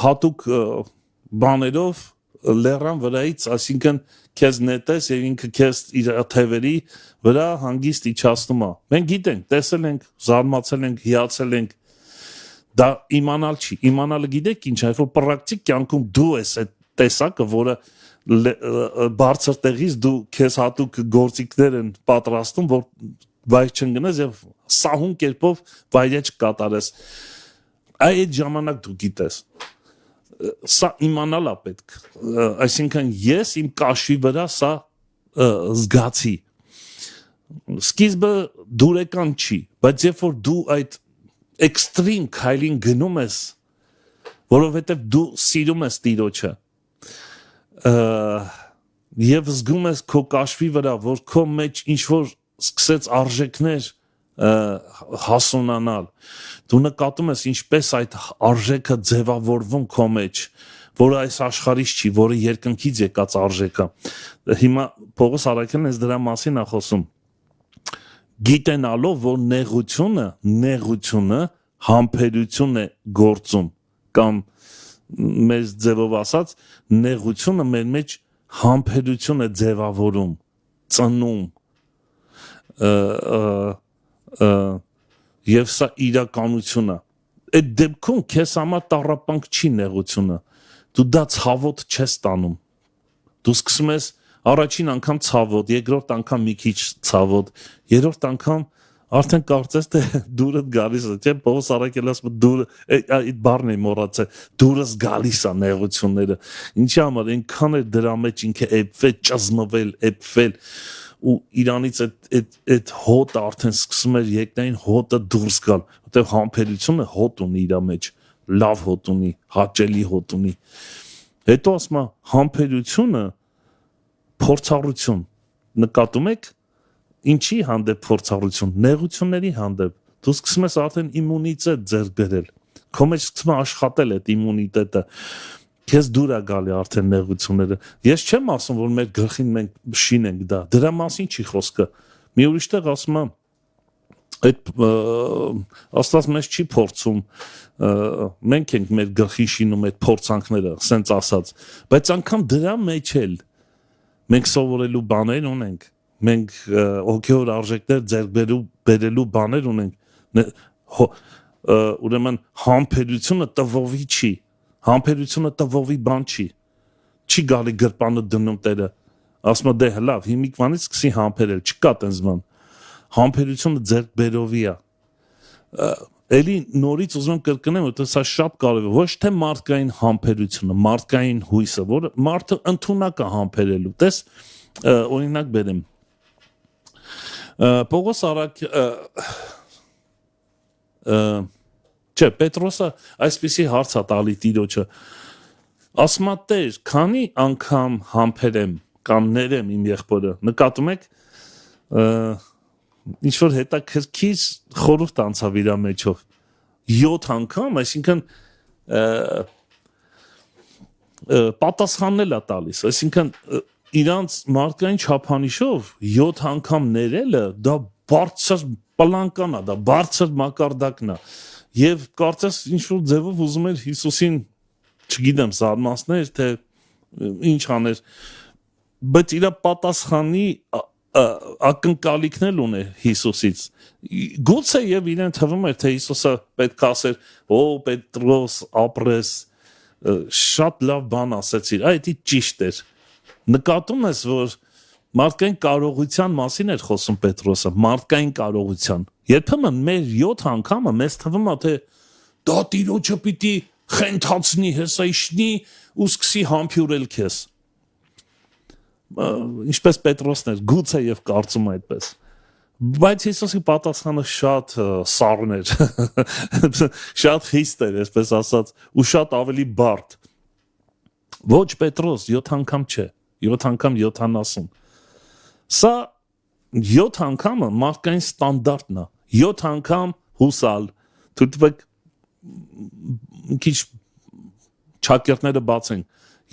հատուկ բաներով լեռան վրայից այսինքն քեզ նետես եւ ինքը քեզ իր թևերի վրա հանգիստ իջացնում է մենք գիտենք տեսել ենք զարմացել ենք հիացել ենք դա իմանալ չի իմանալը գիտեք ինչ է որ պրակտիկ կյանքում դու ես այդ տեսակը որը բարձր տեղից դու քեզ հատուկ գործիքներ են պատրաստում որ վայր չընկնես եւ սահուն կերպով վայրեջ կատարես այդ ժամանակ դու գիտես սա իմանալ է պետք այսինքն ես իմ կաշվի վրա սա զգացի սկիզբը դուրեկան չի բայց երբ որ դու այդ էքստրիմ քայլին գնում ես որովհետեւ դու սիրում ես Տիրոջը եւ զգում ես քո կաշվի վրա որ քո մեջ ինչ որ սկսեց արժեքներ հասունանալ դու նկատում ես ինչպես այդ արժեքը ձևավորվում քո մեջ որը այս աշխարհից չի որը երկնքից եկած արժեքը հիմա Պողոս Արաքյանը դրա մասին է խոսում գիտենալով որ նեղությունը համբերություն է գործում կամ մեծ ձևով ասած նեղությունը մեր մեջ համբերություն է ձևավորում ծնում եւ սա իրականություն է։ Այդ դեպքում քեզ համար տառապանք չի նեղությունը։ Դու դա ցավոտ չես տանում։ Դու սկսում ես առաջին անգամ ցավոտ, երկրորդ անգամ մի քիչ ցավոտ, երրորդ անգամ արդեն կարծես թե դուրդ գալիս է, չէ՞, Պողոս Արաքելը ասում է դուրը, այդ բառն է մոռացել, դուրս գալիս է նեղությունները։ Ինչի համար այնքան է դրա մեջ ինքը էփվել, ճզմվել, էփվել ու իրանից այդ հոտը արդեն սկսում էր եկնային հոտը դուրս գալ, որտեղ համբերությունը հոտ ունի իր մեջ, լավ հոտ ունի, հաճելի հոտ ունի։ Հետո ասում է համբերությունը փորձառություն, նկատում եք ինչի հանդեպ փորձառություն, նեղությունների հանդեպ, դու սկսում ես արդեն իմունիտետ ձեռք բերել, քո մեջ սկսում է աշխատել այդ իմունիտետը, քեզ դուր է գալի արդեն նեղությունները։ Ես չեմ ասում, որ մեր գլխին մենք շինենք դա, դրա մասին չի խոսքը։ Մի ուրիշ տեղ ասում եմ, այդ Աստված մեզ չի փորձում, մենք ենք մեր գլխին շինում այդ փորձանքները, սենց ասած, բայց անգամ դրա մեջ էլ մենք սովորելու բաներ ունենք, մենք հոգեոր արժեքներ ձեռք բերելու բաներ ունենք, ուրեմն համբերությունը տվովի չի, համբերությունը տվովի բան չի գալի գրպանը դնում տերը, ասում է դե լավ, հիմիկվանից սկսի համբերել, չկա տենց բան, համբերությունը ձեռք բերովի է, էլի նորից ուզում եմ կրկնեմ, որ սա շատ կարևոր է, ոչ թե մարդկային համբերությունը, մարդկային հույսը, որ մարդը ընդունակ է համբերելու, տես օրինակ բերեմ, Պողոս չէ, Պետրոսը այսպիսի հարց է տալի Տիրոջը, ասում է Տեր, քանի անգամ համբերեմ կամ ներեմ իմ եղբորը, նկատում եք, ինչ-որ հետաքրքիր խորհուրդ անցավ իր մեջով, 7 անգամ, այսինքն պատասխաննել է տալիս, այսինքն իրանց մարդկային չափանիշով 7 անգամ ներելը դա բարձր պլանկան է, դա բարձր մակարդակն է եւ կարծես ինչ-որ ձևով ուզում էր Հիսուսին, չգիտեմ, զարմացներ, թե ինչ աներ, բայց իր պատասխանի ակնկալիքն էլ ուներ Հիսուսից։ Գուցե եւ իրեն թվում էր, թե Հիսուսը պետք է ասեր, «Ո Պետրոս, ապրես, շատ լավ բան ասեցիր», այդ ճիշտ էր։ Նկատում ես, որ մարդկային կարողության մասին էր խոսում Պետրոսը, մարդկային կարողության։ Երբեմն մեր 7 անգամը մեզ թվում է, թե դա Տիրոջը պիտի խենթացնի, հեսայշնի ու սկսի համբյուրել քեզ։ Ինչպես Պետրոսն էր, գուցե եւ կարծում այդպես։ Բայց Հիսուսի պատասխանը շատ սառն էր, շատ խիստ էր, այսպես ասած, ու շատ ավելի բարդ։ Ոչ Պետրոս, 7 անգամ չէ, 7 անգամ 70։ Սա 7 անգամը մարդկային ստանդարտն է, 7 անգամ հուսալ, թույլտվեք քիչ չակերտները բացենք,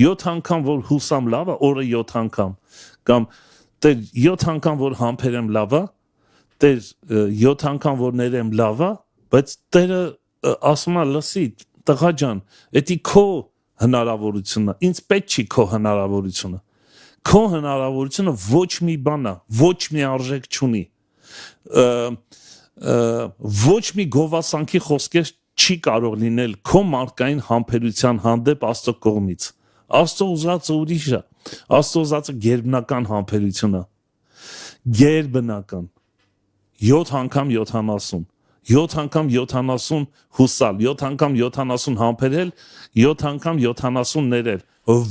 7 անգամ որ հուսամ լավ է, օրը 7 անգամ, կամ Տեր 7 անգամ որ համբերեմ լավ է, Տեր 7 անգամ որ ներեմ լավ է, բայց Տերը ասում է լսի, տղա ջան, էդի քո հնարավորությունը, ինձ պետք չի քո հնարավորությունը, քո հնարավորությունը ոչ մի բան է, ոչ մի արժեք չունի, ոչ մի գովասանքի խոսքեր չի կարող լինել քո մարդկային համբերության հանդեպ Աստծո կողմից։ Աստծո ուզածը ուրիշ է, Աստծո ուզածը գերբնական համբերություն է, գերբնական, 7 անգամ 70, 7 անգամ 70 հուսալ, 7 անգամ 70 համբերել, 7 անգամ 70 ներել,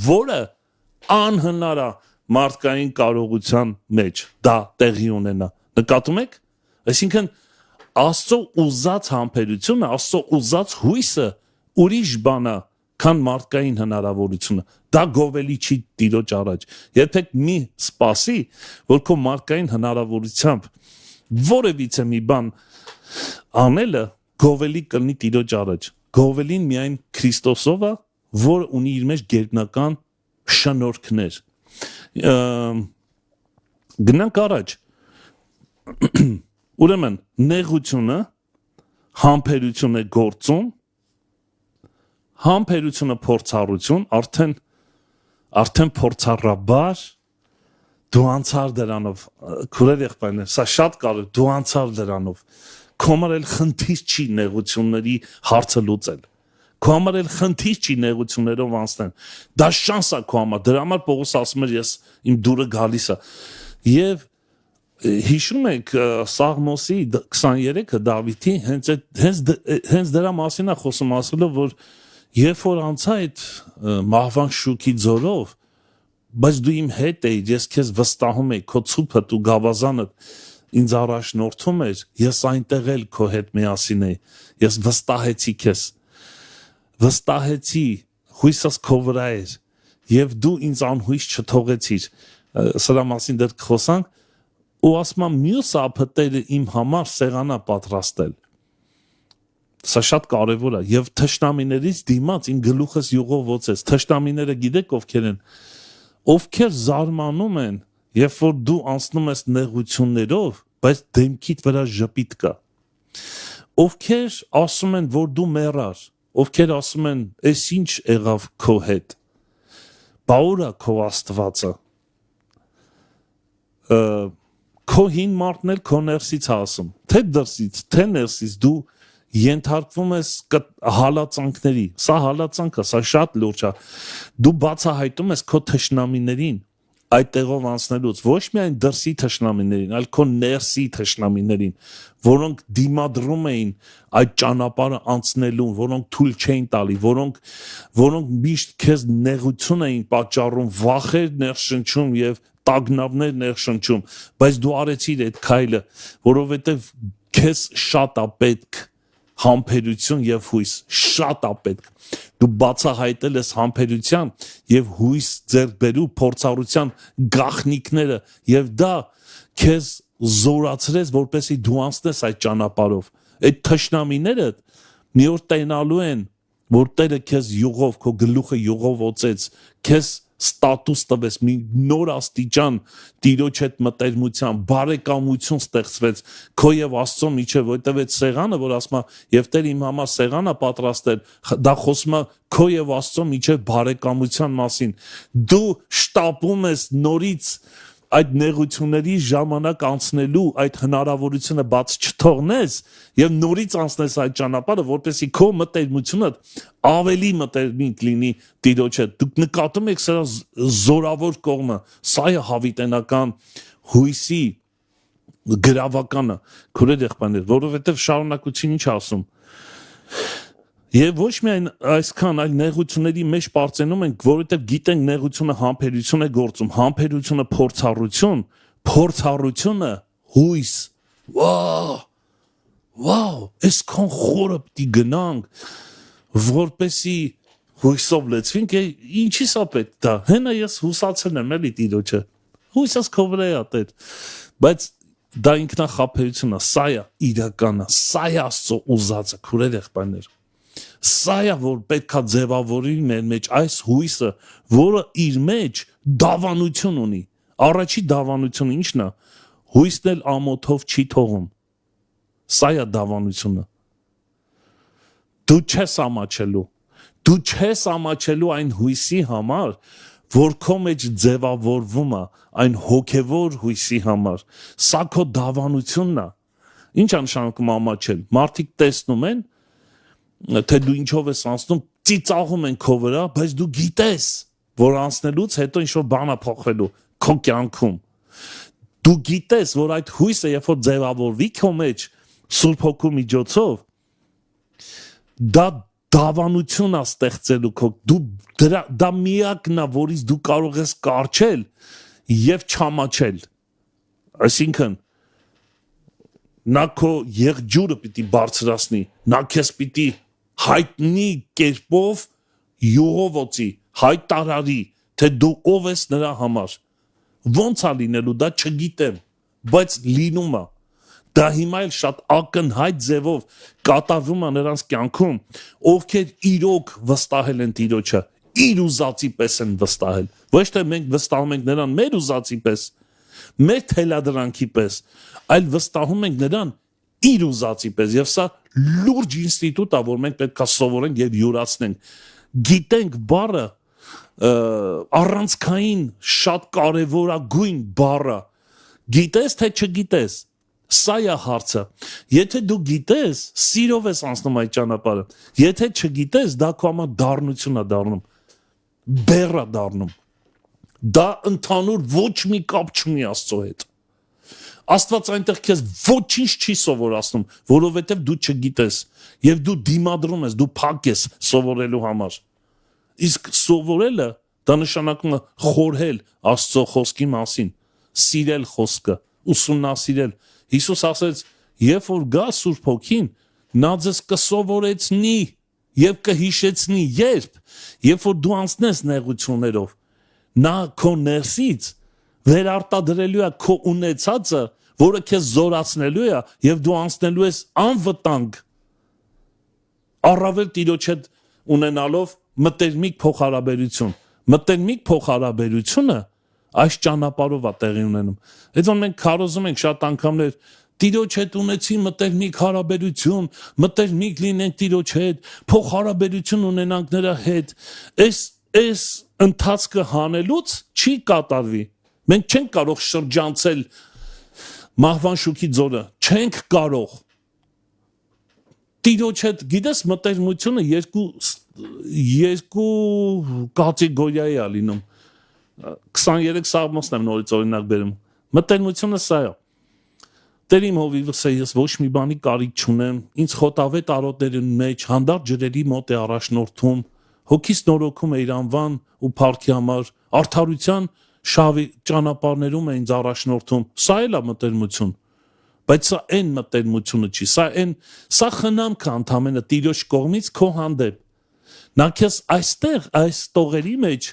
որը անհնար է մարդկային կարողության մեջ դա տեղի ունենա։ Նկատում եք? Այսինքն Աստծո ուզած համբերությունը, Աստծո ուզած հույսը ուրիշ բան է, քան մարդկային հնարավորությունը։ Դա գովելի չի Տիրոջ առաջ։ Երբեք մի սպասի, որ քո մարդկային հնարավորությամբ որևիցե մի բան անելը գովելի կլինի Տիրոջ առաջ։ Գովելին միայն Քրիստոսով է, որ ունի իր մեջ գերբնական շնորհքներ։ Գնանք առաջ։ Ուրեմն նեղությունը համբերություն է գործում, համբերությունը փորձառություն, արդեն փորձառաբար դու անցար դրանով, քուրեր եղբայրներ, սա շատ կարևոր, դու անցար դրանով, քո համար էլ խնդիր չի նեղությունների հարցը լուծել։ Քո համար էլ խնդիր չի նեղություններով անցնել։ Դա շանս է քո համար։ Դրա համար Պողոս ասում էր ես իմ դուրը գալիս է։ Եվ հիշում եք Սաղմոսի 23-ը Դավիթի հենց դրա մասին է խոսում, ասելով որ երբ որ անցա այդ մահվան շուքի ձորով, բայց դու իմ հետ էիր, ես քեզ վստահում էի, քո ցուփդ ու գավազանդ ինձ առաջնորդում էր, ես այնտեղ էլ քո հետ միասին էի, ես վստահեցի քեզ, վստահեցի, հույսս քո վրա էր, եւ դու ինձ անհույս չթողեցիր։ Սրա մասին դեռ կխոսանք, ու ասում եմ մյուս ափտերը իմ համար սեղանա պատրաստել։ Սա շատ կարևոր է եւ թշնամիներից դիմաց իմ գլուխս յուղով ոցես։ Թշնամիները գիտեք ովքեր են, ովքեր զարմանում են, երբ որ դու անցնում ես նեղություններով, բայց դեմքիդ վրա ժպիտ կա։ Ովքեր ասում են, որ դու մեռար, ովքեր ասում են, «Էս ինչ եղավ քո հետ»։ Բա ուր է քո Աստվածը։ Քո հին մարդն էլ քո ներսից է ասում, թե դրսից, թե ներսից դու ենթարկվում ես հալածանքների, սա հալածանք է, սա շատ լուրջ է, դու բացահայտում ես քո թշնամիներին այդ տեղով անցնելուց, ոչ միայն դրսի թշնամիներին, այլ քո ներսի թշնամիներին, որոնք դիմադրում էին այդ ճանապարհը անցնելուն, որոնք թույլ չէին տալի, որոնք միշտ քեզ նեղություն էին պատճառում, վախեր ներշնչում եւ տագնապներ ներշնչում, բայց դու արեցիր այդ քայլը, որովհետեւ քեզ շատ է պետք համբերություն եւ հույս, շատ է պետք։ Դու բացահայտել ես համբերության եւ հույս ձեռք բերու փորձառության գաղտնիքները եւ դա քեզ զորացրեց, որպեսզի դու անցնես այդ ճանապարհով։ Այդ թշնամիները մի օր տենալու են, որ Տերը քեզ յուղով, քո գլուխը յուղով ոցեց, քեզ ստատուս տվեց, մի նոր աստիճան Տիրոջ հետ մտերմության, բարեկամություն ստեղծվեց քո եւ Աստծո միջեւ, որտեւ այդ սեղանը, որ ասում է, եւ Տեր իմ համար սեղան է պատրաստել, դա խոսում է քո եւ Աստծո միջեւ բարեկամության մասին։ Դու շտապում ես նորից այդ նեղությունների ժամանակ անցնելու այդ հնարավորությունը բաց չթողնես եւ նորից անցնես այդ ճանապարհը, որպեսզի քո մտերմությունը ավելի մտերմիկ լինի Տիրոջ հետ։ Դուք նկատում եք սրա զորավոր կողմը, սա է հավիտենական հույսի գրավականը, քուրեր եղբայրներ, որովհետեւ շարունակություն ինչ ասում։ Եվ ոչ միայն այսքան, այլ նեղությունների մեջ պարծենում ենք, որովհետև գիտենք նեղությունը համբերություն է գործում, համբերությունը փորձառություն, փորձառությունը հույս։ Վաու, այսքան խորը պիտի գնանք, որպեսի հույսով լեցվենք, ինչի սա պետք դա։ Հենա ես հուսացել եմ էլի Տիրոջը։ Հույսս քո վրա է Տեր։ Բայց դա ինքնախաբերությունը, սա է իրականը, սա է Աստծո ուզածը, քուրեր եղբայրներ։ Սա է որ պետքա ձևավորի մեր մեջ այս հույսը, որը իր մեջ դավանություն ունի։ Առաջի դավանությունը ի՞նչն է։ Հույսն էլ ամոթով չի թողում։ Սա է դավանությունը։ Դու չես ամաչելու։ Դու չես ամաչելու այն հույսի համար, որ քո մեջ ձևավորվում է, այն հոգևոր հույսի համար։ Սա քո դավանությունն է։ Ինչ է նշանակում ամաչել։ Մարդիկ տեսնում են, թե դու ինչով ես անցնում, ծիծաղում են քո վրա, բայց դու գիտես, որ անցնելուց հետո ինչ-որ բան է փոխվելու քո կյանքում։ Դու գիտես, որ այդ հույսը երբ որ ձևավորվի քո մեջ Սուրբ Հոգու միջոցով, դա դավանություն է ստեղծելու քո, դա միակն է, որից դու կարող ես կառչել եւ չամաչել։ Այսինքն նա քո եղջյուրը պիտի բարձրացնի, նա քեզ պիտի հայտնի կերպով յուղով օծի, հայտարարի, թե դու ով ես նրա համար։ Ոնց է լինելու, դա չգիտեմ, բայց լինում է։ Դա հիմա էլ շատ ակնհայտ ձևով կատարվում է նրանց կյանքում, ովքեր իրոք վստահել են Տիրոջը, իր ուզածի պես են վստահել։ Ոչ թե մենք վստահում ենք նրան մեր ուզածի պես, մեր թելադրանքի պես, այլ վստահում ենք նրան իր ուզածի պես, եւ սա լուրջ ինստիտուտ է, որ մենք պետք է սովորենք եւ յուրացնենք։ Գիտենք բառը առանցքային շատ կարևորագույն բառը։ Գիտես թե չգիտես, Սա է հարցը։ Եթե դու գիտես, սիրով ես անցնում այդ ճանապարհը։ Եթե չգիտես, դա քո համար դառնություն է դառնում։ Բեռ է դառնում։ Դա ընդհանուր ոչ մի կապ չունի Աստծո հետ։ Աստված այնտեղ քեզ ոչինչ չի սովորացնում, որովհետև դու չգիտես եւ դու դիմադրում ես, դու փակ ես սովորելու համար։ Իսկ սովորելը դա նշանակում է խորհել Աստծո խոսքի մասին, սիրել խոսքը, ուսումնասիրել։ Հիսուս ասեց, երբ որ գա Սուրբ Հոգին, նա ձեզ կսովորեցնի եւ կհիշեցնի, երբ որ դու անցնես նեղություններով, նա քո ներսից վերարտադրելու է քո ունեցածը, որը քեզ զորացնելու է եւ դու անցնելու ես անվտանգ առավել Տիրոջ հետ ունենալով մտերմիկ փոխհարաբերություն։ Մտերմիկ փոխհարաբերությունը այս ճանապարհով է տեղի ունենում։ Այդ որ մենք քարոզում ենք շատ անգամներ Տիրոջ հետ ունեցի մտերմիկ հարաբերություն, մտերմիկ լինենք Տիրոջ հետ, փոխհարաբերություն ունենանք նրա հետ։ Այս ընթացքը հանելուց չի կատարվի։ Մենք չենք կարող շրջանցել մահվան շուքի ձորը, չենք կարող։ Տիրոջ հետ, գիտես, մտերմությունը երկու կատեգորիա է լինում։ 23 Սաղմոսն եմ նորից օրինակ բերում։ Մտերմությունը սա է։ Տեր իմ հովիվս է, ես ոչ մի բանի կարիք չունեմ, ինձ խոտավետ արոտների մեջ հանդարտ ջրերի մոտ է առաջնորդում, հոգիս նորոգում է իր անվան ու փառքի համար, արդարության շավի ճանապարհներում է ինձ առաջնորդում։ Սա էլ է մտերմություն։ Բայց սա այն մտերմությունը չի, սա խնամք է ընդամենը Տիրոջ կողմից քո հանդեպ։ Նա քեզ այստեղ այս տողերի մեջ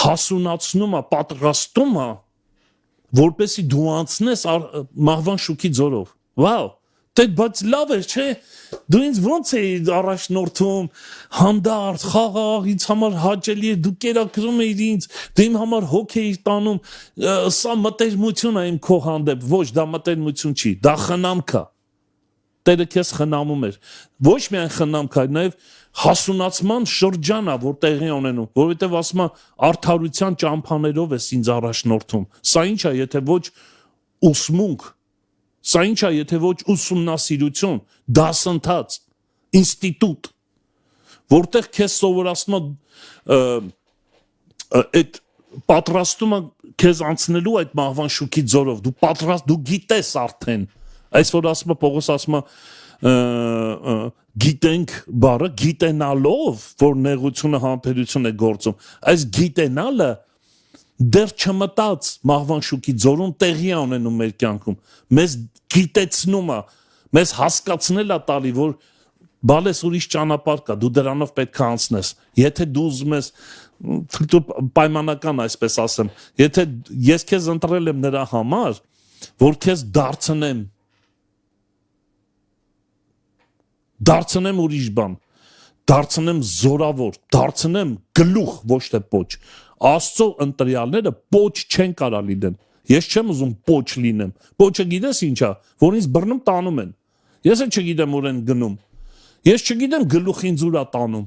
հասունացնում է, պատրաստում է, որպեսի դու անցնես մահվան շուքի ձորով։ Վաու, դե բայց լավ էր, չէ՞։ Դու ինձ ո՞նց էիր առաջնորդում, հանդարտ, խաղաղ, ինձ համար հաճելի է, դու կերակրում էիր ինձ, դու իմ համար հոգ էիր տանում, սա մտերմություն է իմ քո հանդեպ, ոչ, դա մտերմություն չի, դա խնամք է։ Տերը քեզ խնամում էր։ Ոչ միայն խնամք է, նաև հասունացման շրջան է, որ տեղի ունենում, որովհետև ասում է արդարության ճամփաներով ես ինձ առաջնորդում։ Սա ինչ է, եթե ոչ ուսմունք, սա ինչ է, եթե ոչ ուսումնասիրություն, դասընթաց, ինստիտուտ, որտեղ քեզ սովորացնում այդ պատրաստումը քեզ անցնելու այդ մահվան շուքի ձորով, դու պատրաստ, դու գիտես արդեն։ Այս որ ասում է Պողոս ասում է գիտենք բառը գիտենալով, որ նեղությունը համբերություն է գործում, այս գիտենալը դեռ չմտած մահվան շուքի ձորում տեղի է ունենում մեր կյանքում, մեզ գիտեցնում է, մեզ հասկացնել է տալի, որ բալես ուրիշ ճանապարհ կա, դու դրանով պետք է անցնես, եթե դու ուզում ես պայմանական այսպես ասեմ, եթե ես քեզ ընտրել եմ նրա համար, որ քեզ դարձնեմ ուրիշ բան, դարձնեմ զորավոր, դարձնեմ գլուխ, ոչ թե պոչ։ Աստծո ընտրյալները պոչ չեն կարա լինեն։ Ես չեմ ուզում պոչ լինեմ։ Պոչը գիտես ինչա, որ ինձ բռնում տանում են։ Ես էլ չգիտեմ ուր են գնում։ Ես չգիտեմ գլուխ ինձ ուր է տանում։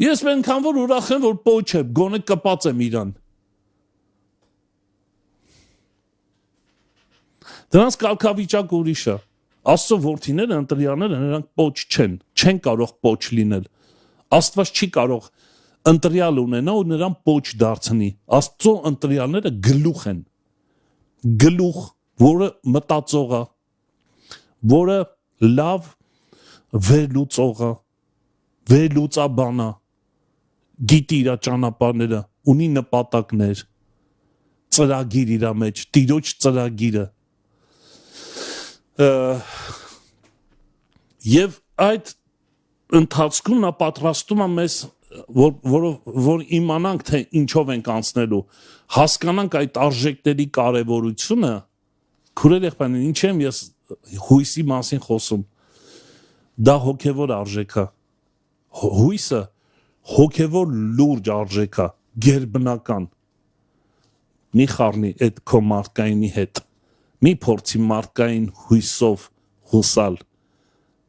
Ես այնքան որ ուրախ եմ, որ պոչ է, գոնե կպած եմ իրան։ Դրանց կարգավիճակ ուրիշ է։ Աստծո որդիները, ընտրյալները նրանք պոչ չեն կարող պոչ լինել։ Աստված չի կարող ընտրյալ ունենա ու նրան պոչ դարձնի։ Աստծո ընտրյալները գլուխ են։ Գլուխ, որը մտածող է, որը լավ վերլուծող է, վերլուծաբան է, գիտի իր ճանապարհները, ունի նպատակներ, ծրագիր իր մեջ, Տիրոջ ծրագիրը։ Եվ այդ ընթացքում նա պատրաստում է մեզ, որ իմանանք, թե ինչով ենք անցնելու, հասկանանք այդ արժեքների կարևորությունը, քուրեր եղբայրներ, ինչ եմ ես հույսի մասին խոսում, դա հոգևոր արժեք է, հույսը հոգևոր լուրջ արժեք է, գերբնական, մի խառնի այդ քո մարդկայինի հետ, մի փորձի մարդկային հույսով հուսալ,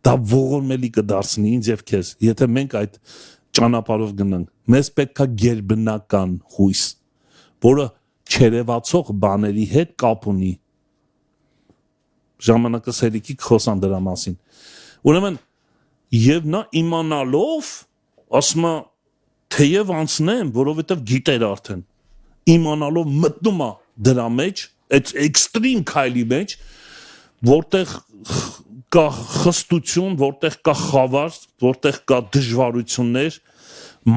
դա ողորմելի կդարձնի ինձ եւ քեզ, եթե մենք այդ ճանապարհով գնանք, մեզ պետք է գերբնական հույս, որը չերևացող բաների հետ կապ ունի, ժամանակը սերիկի խոսան դրա մասին։ Ուրեմն եւ նա իմանալով ասում է թեև անցնեմ, որովհետեւ գիտեր արդեն իմանալով մտնում է դրա մեջ, այդ էքստրիմ քայլի մեջ, որտեղ կա խստություն, որտեղ կա խավար, որտեղ կա դժվարություններ,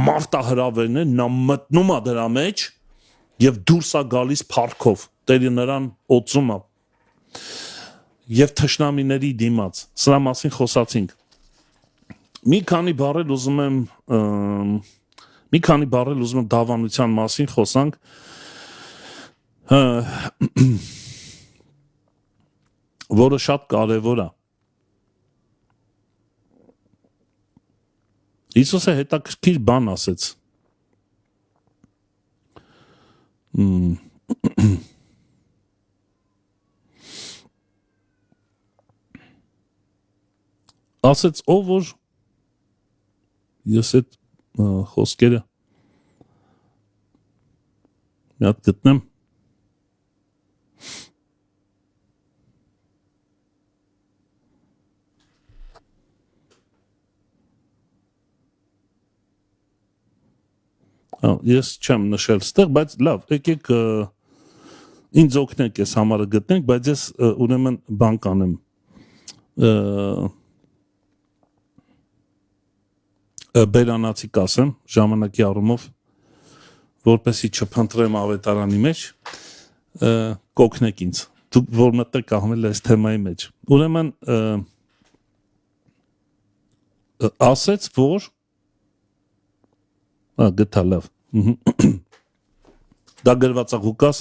մարտահրավերներ, նա մտնում է դրա մեջ եւ դուրս է գալիս փառքով, Տերը նրան օծում է եւ թշնամիների դիմաց։ Սրա մասին խոսացինք։ Մի քանի բառեր ուզում եմ դավանության մասին խոսանք։ Որը շատ կարևոր է։ Հիսուսը հետաքրքիր բան ասեց։ Ասեց ով որ ես այդ խոսքերը մի հատ գտնեմ։ Ես չեմ նշել ստեղ, բայց լավ, եկեք ինձ օգնեք ես համարը գտնենք, բայց ես ուրեմն բան կանեմ։ Բերանացի կասեմ ժամանակի առումով, որպեսի չփնտրեմ ավետարանի մեջ, կօգնեք ինձ։ Դուք որ մտեք ահմել այս թեմայի մեջ։ Ուրեմն ասեց, որ գտա լավ։ Դա գրված է Ղուկաս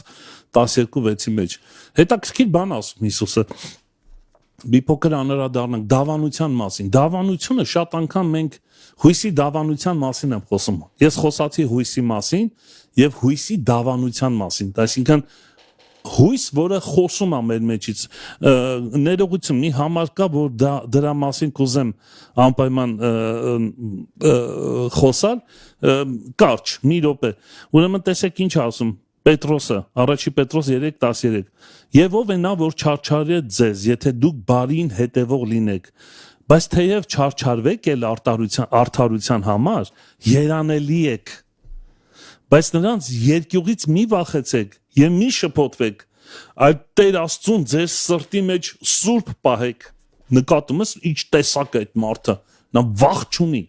12:6-ի մեջ։ Հետաքրքիր բան ասում Հիսուսը։ Մի փոքր անդրադառնանք դավանության մասին։ Դավանությունը շատ անգամ մենք հույսի դավանության մասին եմ խոսում։ Ես խոսացի հույսի մասին եւ հույսի դավանության մասին։ Այսինքն հույս, որը խոսում է մեր մեջից։ Ներողություն, մի համար կա, որ դրա մասին կուզեմ անպայման խոսալ, կարճ, մի րոպե։ Ուրեմն տեսեք ինչ ասում Պետրոսը, առաջի Պետրոս 3:13։ Եվ ով է նա, որ չարչարե ձեզ, եթե դուք բարին հետևող լինեք, բայց թեև չարչարվեք էլ արդարության համար, երանելի եք։ Բայց նրանց երկյուղից մի վախեցեք եւ մի շփոթվեք, այլ Տեր Աստծուն ձեր սրտի մեջ սուրբ պահեք։ Նկատում ես ինչ տեսակ է այդ մարդը, նա վախ չունի։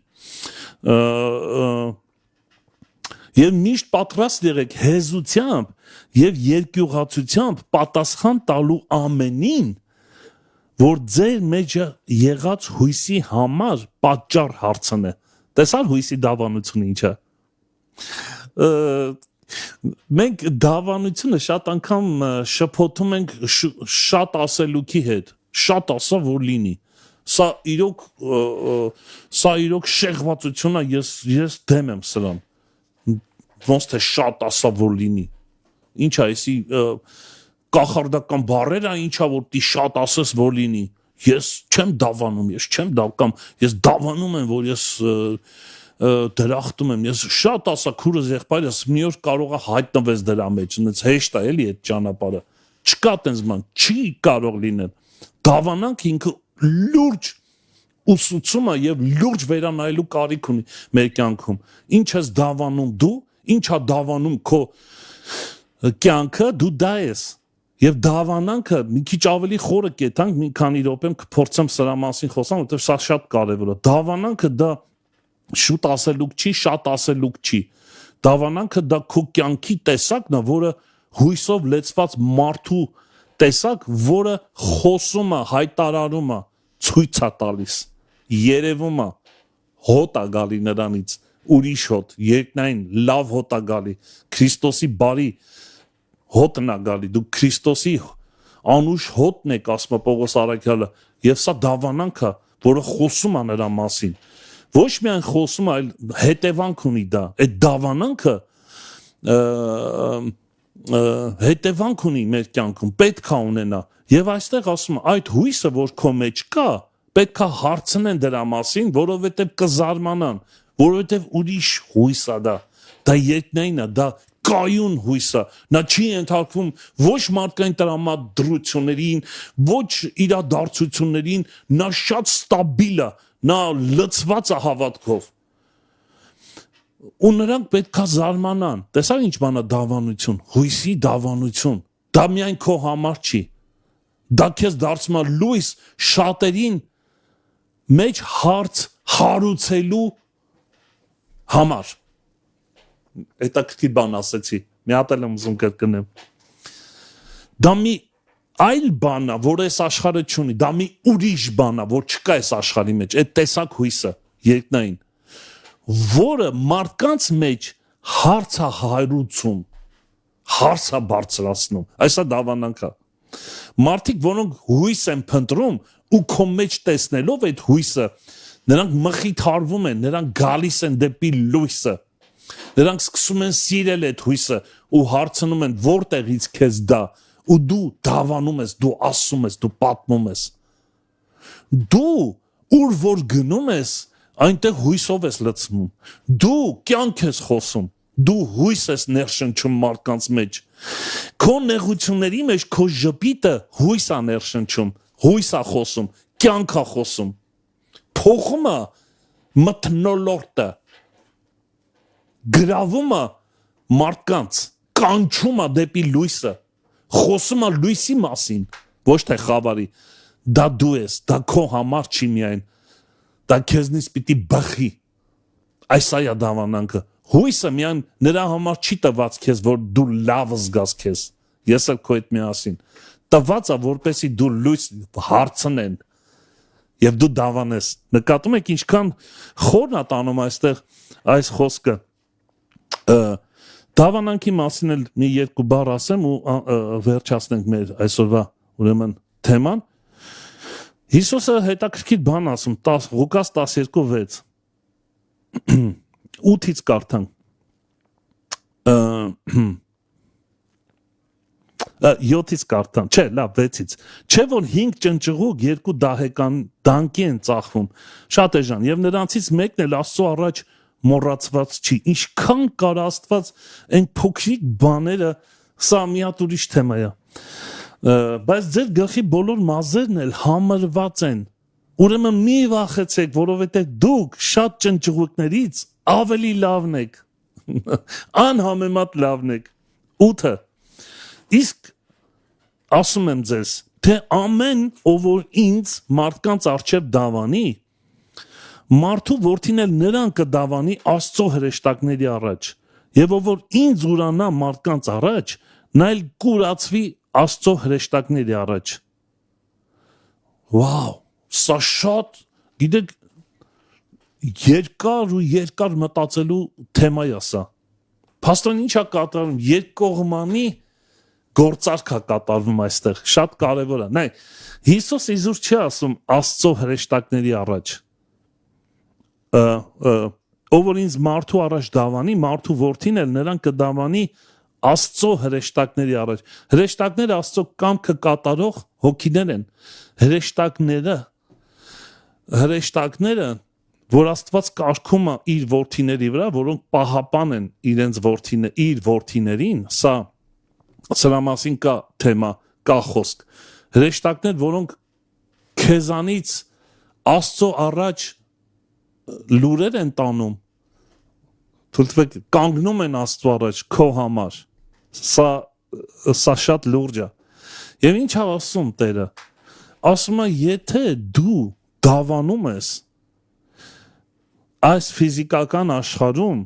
Եվ միշտ պատրաստ եղեք հեզությամբ եւ երկյուղացությամբ պատասխան տալու ամենին, որ ձեր մեջը եղած հույսի համար պատճառ հարցնե։ Տեսար հույսի դավանությունը ինչ է։ Մենք դավանությունը շատ անգամ շփոթում ենք շատ ասելուքի հետ, շատ ասա որ լինի։ Սա իրոք շեղվածություն է, ես դեմ եմ սրան։ Ոնց թե շատ ասա որ լինի։ Ինչ է, այսի կախարդական բառեր է, ինչա որ դի շատ ասես որ լինի։ Ես չեմ դավանում, ես դավանում եմ, որ ես դրախտում եմ, ես շատ ասա քուրս եղբայրս մի օր կարող է հայտնվես դրա մեջ, այնց հեշտ է էլի այդ ճանապարհը։ Չկա տենց բան, չի կարող լինել։ Դավանանք ինքը լուրջ ուսուցում է եւ լուրջ վերանայելու կարիք ունի մեր կյանքում։ Ինչ ես դավանում դու, ինչա դավանում քո կյանքը, դու դա ես։ Եվ դավանանքը մի քիչ ավելի խորը կետանք, մի քանի րոպե կփորձեմ սրա մասին խոսամ, որովհետեւ սա շատ կարեւոր է։ Դավանանքը դա շուտ ասելուկ չի, շատ ասելուկ չի։ Դավանանքը դա քո կյանքի տեսակն է, որը հույսով լեցված մարդու տեսակ, որը խոսում է, հայտարարում է, ցույց է տալիս, երևում է, հոտ է գալի նրանից, ուրիշ հոտ, երկնային լավ հոտ է գալի, Քրիստոսի բարի հոտն է գալի, դու Քրիստոսի անուշ հոտն եք, ասում է Պողոս առաքյալը, եւ սա դավանանք է, որը խոսում է նրա մասին։ Ոչ միայն խոսում, այլ հետևանք ունի դա։ Այդ դավանանքը հետևանք ունի մեր կյանքում, պետք է ունենա։ Եվ այստեղ ասում է, այդ հույսը, որ քո մեջ կա, պետք է հարցնեն դրա մասին, որովհետև կզարմանան, որովհետև ուրիշ հույս է դա։ Դա երկնային է, դա կայուն հույսը, նա չի ենթարկվում ոչ մարդկային տրամադրություններին, ոչ իրադարձություններին, նա շատ ստաբիլ է, նա լցված է հավատքով։ Ու նրանք պետք է զարմանան, տեսա ինչ բան է դավանություն, հույսի դավանություն, դա միայն քո համար չի, դա քեզ դարձնում է լույս շատերին մեջ հարց հարուցելու համար։ Հետաքրքիր բան ասեցի, մի հատ էլ եմ ուզում կրկնեմ։ Դա մի այլ բան է, որ այս աշխարհը չունի, դա մի ուրիշ բան է, որ չկա այս աշխարհի մեջ, այդ տեսակ հույսը, երկնային, որը մարդկանց մեջ հարց է հարուցում, հարց է բարձրացնում, այս է դավանանքը։ Մարդիկ, որոնք հույս են փնտրում ու քո մեջ տեսնելով այդ հույսը, նրանք մխիթարվում են, նրանք գալիս են դեպի լույսը, նրանք սկսում են սիրել այդ հույսը ու հարցնում են որտեղից քեզ դա, ու դու դավանում ես, դու ասում ես, դու պատմում ես։ Դու ուր որ գնում ես, այնտեղ հույսով ես լցվում, դու կյանք ես խոսում, դու հույս ես ներշնչում մարդկանց մեջ, քո նեղությունների մեջ քո ժպիտը հույս է ներշնչում, հույս է խոսում, կյանք է խոսում, փոխում է մթնոլորտը, գրավում է մարդկանց, կանչում է դեպի լույսը, խոսում է լույսի մասին, ոչ թե խավարի, դա դու ես, դա քո համար չի միայն, դա քեզնից պիտի բխի, այս է դավանանքը, հույսը միայն նրա համար չի տված քեզ, որ դու լավ զգաս քեզ, ես էլ քո հետ միասին, տված է, որպեսի դու լույս հարցնեն, և դու դավանես, նկատում եք ինչքան խորն է տանում այստեղ այս խոսքը, դավանանքի մասին էլ մի երկու բառ ասեմ ու վերջացնենք մեր այսօրվա ուրեմն թեման, Հիսուսը հետաքրքիր բան ասում, Ղուկաս 12:6, 8-ից կարդանք, 7-ից կարդան, չէ, լավ, 6-ից, չէ որ 5 ճնճղուկ 2 դահեկան դանկի են ծախվում, շատ էժան, և նրանցից մեկն էլ Աստծո առաջ մոռացված չի, ինչքան կար Աստված այն փոքրիկ բաները, սա մի հատ ուրիշ թեմա է, բայց ձեր գլխի բոլոր մազերն էլ համրված են, ուրեմն մի վախեցեք, որովհետև դուք շատ ճնճղուկներից ավելի լավն եք, անհամեմատ լավն եք, 8-ը, իսկ ասում եմ ձեզ, թե ամեն ով որ ինձ մարդկանց առջև դավանի, մարդու որդին էլ նրան կդավանի Աստծո հրեշտակների առաջ, և ով որ ինձ ուրանա մարդկանց առաջ, նա էլ կուրացվի Աստծո հրեշտակների առաջ, վաու, սա շատ, գիտեք, երկար ու երկար մտածելու թեմա է սա, փաստորեն ինչ է կատարվում, երկկողմանի գործարք է կատարվում այստեղ, շատ կարևոր է, նայ, Հիսուս իզուր չի ասում Աստծո հրեշտակների առաջ, ով որ ինձ մարդու առաջ դավանի, մարդու որդին էլ նրան կդավանի Աստծո հրեշտակների առաջ, հրեշտակները Աստծո կամքը կատարող հոգիներ են, հրեշտակները, որ Աստված կարգում է իր որդիների վրա, որոնք պահապան են իր որդիներին, սրա մասին կա թեմա, կա խոսք, հրեշտակներ, որոնք քեզանից Աստծո առաջ լուրեր են տանում, թույլտվեք, կանգնում են Աստծո առաջ քո համար, սա շատ լուրջ է, և ինչ է ասում Տերը, ասում է, եթե դու դավանում ես այս ֆիզիկական աշխարհում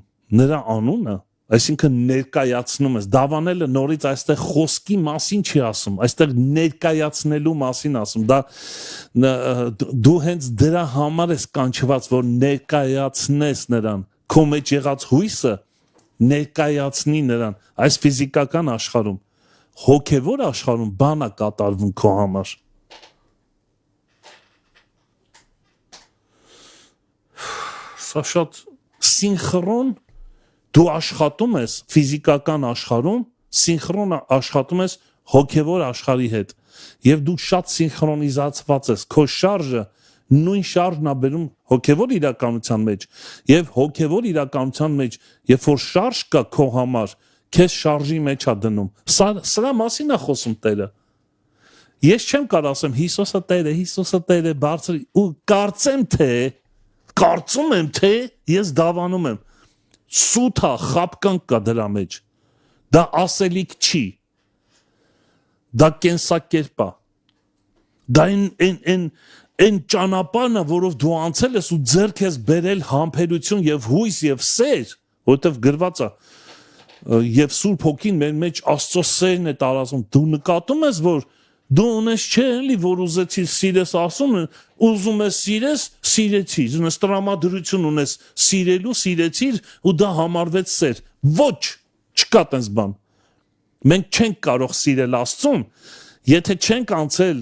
նրա անունը, այսինքն ներկայացնում ես, դավանելը նորից այստեղ խոսքի մասին չի ասում, այստեղ ներկայացնելու մասին ասում, դու հենց դրա համար ես կանչված, որ ներկայացնես նրան, քո մեջ եղած հույսը ներկայացնի նրան, այս ֆիզիկական աշխարհում, հոգևոր աշխարհում բան է կատարվում քո համար, սա շատ սինխրոն դու աշխատում ես ֆիզիկական աշխարհում, սինխրոն աշխատում ես հոգևոր աշխարհի հետ եւ դու շատ սինխրոնիզացված ես, քո շարժը նույն շարժն է բերում հոգևոր իրականության մեջ եւ հոգևոր իրականության մեջ, երբ որ շարժ կա քո համար, քեզ շարժի մեջ է դնում։ Սրա մասին է խոսում Տերը։ Ես չեմ կարող ասեմ Հիսուսը Տեր է, բարձր ու կարծում եմ թե ես դավանում եմ։ Սութա խապկանք կա դրա մեջ։ Դա ասելիք չի։ Դա կենսակերպ է։ Դա այն ճանապարհն է, որով դու անցել ես ու ձեռք ես բերել համբերություն եւ հույս եւ սեր, որտեվ գրված է եւ Սուրբ Հոգին մեր մեջ Աստծո սերն է տարածում։ Դու նկատում ես, որ դու ունես չէ էլի, որ ուզեցիր սիրես ասում, ուզում ես սիրես, սիրեցիր, ունես տրամադրություն ունես սիրելու, սիրեցիր ու դա համարվեց սեր։ Ոչ, չկա տես բան։ Մենք չենք կարող սիրել Աստծուն, եթե չենք անցել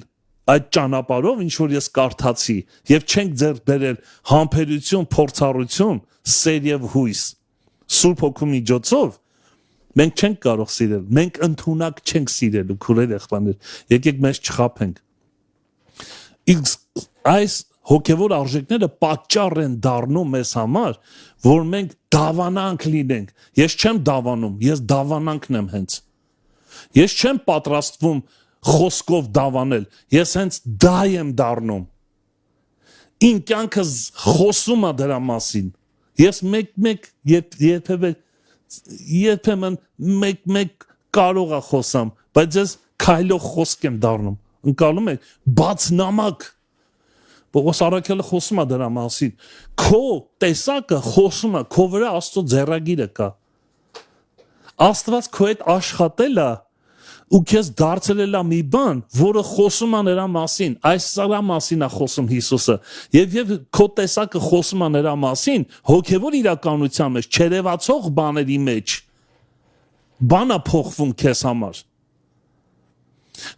այդ ճանապարհով, ինչ որ ես կարդացի, եւ չենք ձեռք բերել համբերություն, փորձառություն, սեր եւ հույս։ Սուրբ Հոգու միջոցով մենք չենք կարող սիրել, մենք ընդունակ չենք սիրելու, քուրեր եղբայրներ, եկեք մեզ չխաբենք։ Այս հոգևոր արժեքները պատճառ են դառնում մեզ համար, որ մենք դավանանք լինենք։ Ես չեմ դավանում, ես դավանանքն եմ հենց։ Ես չեմ պատրաստվում խոսքով դավանել, ես հենց դա եմ դառնում։ Իմ կյանքս խոսում է դրա մասին։ Ես երբեմն մեկ կարող է խոսամ, բայց ես քայլող խոսք եմ դառնում։ Ընկալում եք, բաց նամակ։ Պողոս առաքյալը խոսում է դրա մասին։ Քո տեսակը խոսում է, քո վրա Աստծո ձեռագիրը կա։ Աստված քո հետ աշխատել է ու քեզ դարձրել է մի բան, որը խոսում է նրա մասին, այս սրա մասին է խոսում Հիսուսը, եւ քո տեսակը խոսում է նրա մասին, հոգևոր իրականության մեջ, չերևացող բաների մեջ, բանա փոխվում քեզ համար։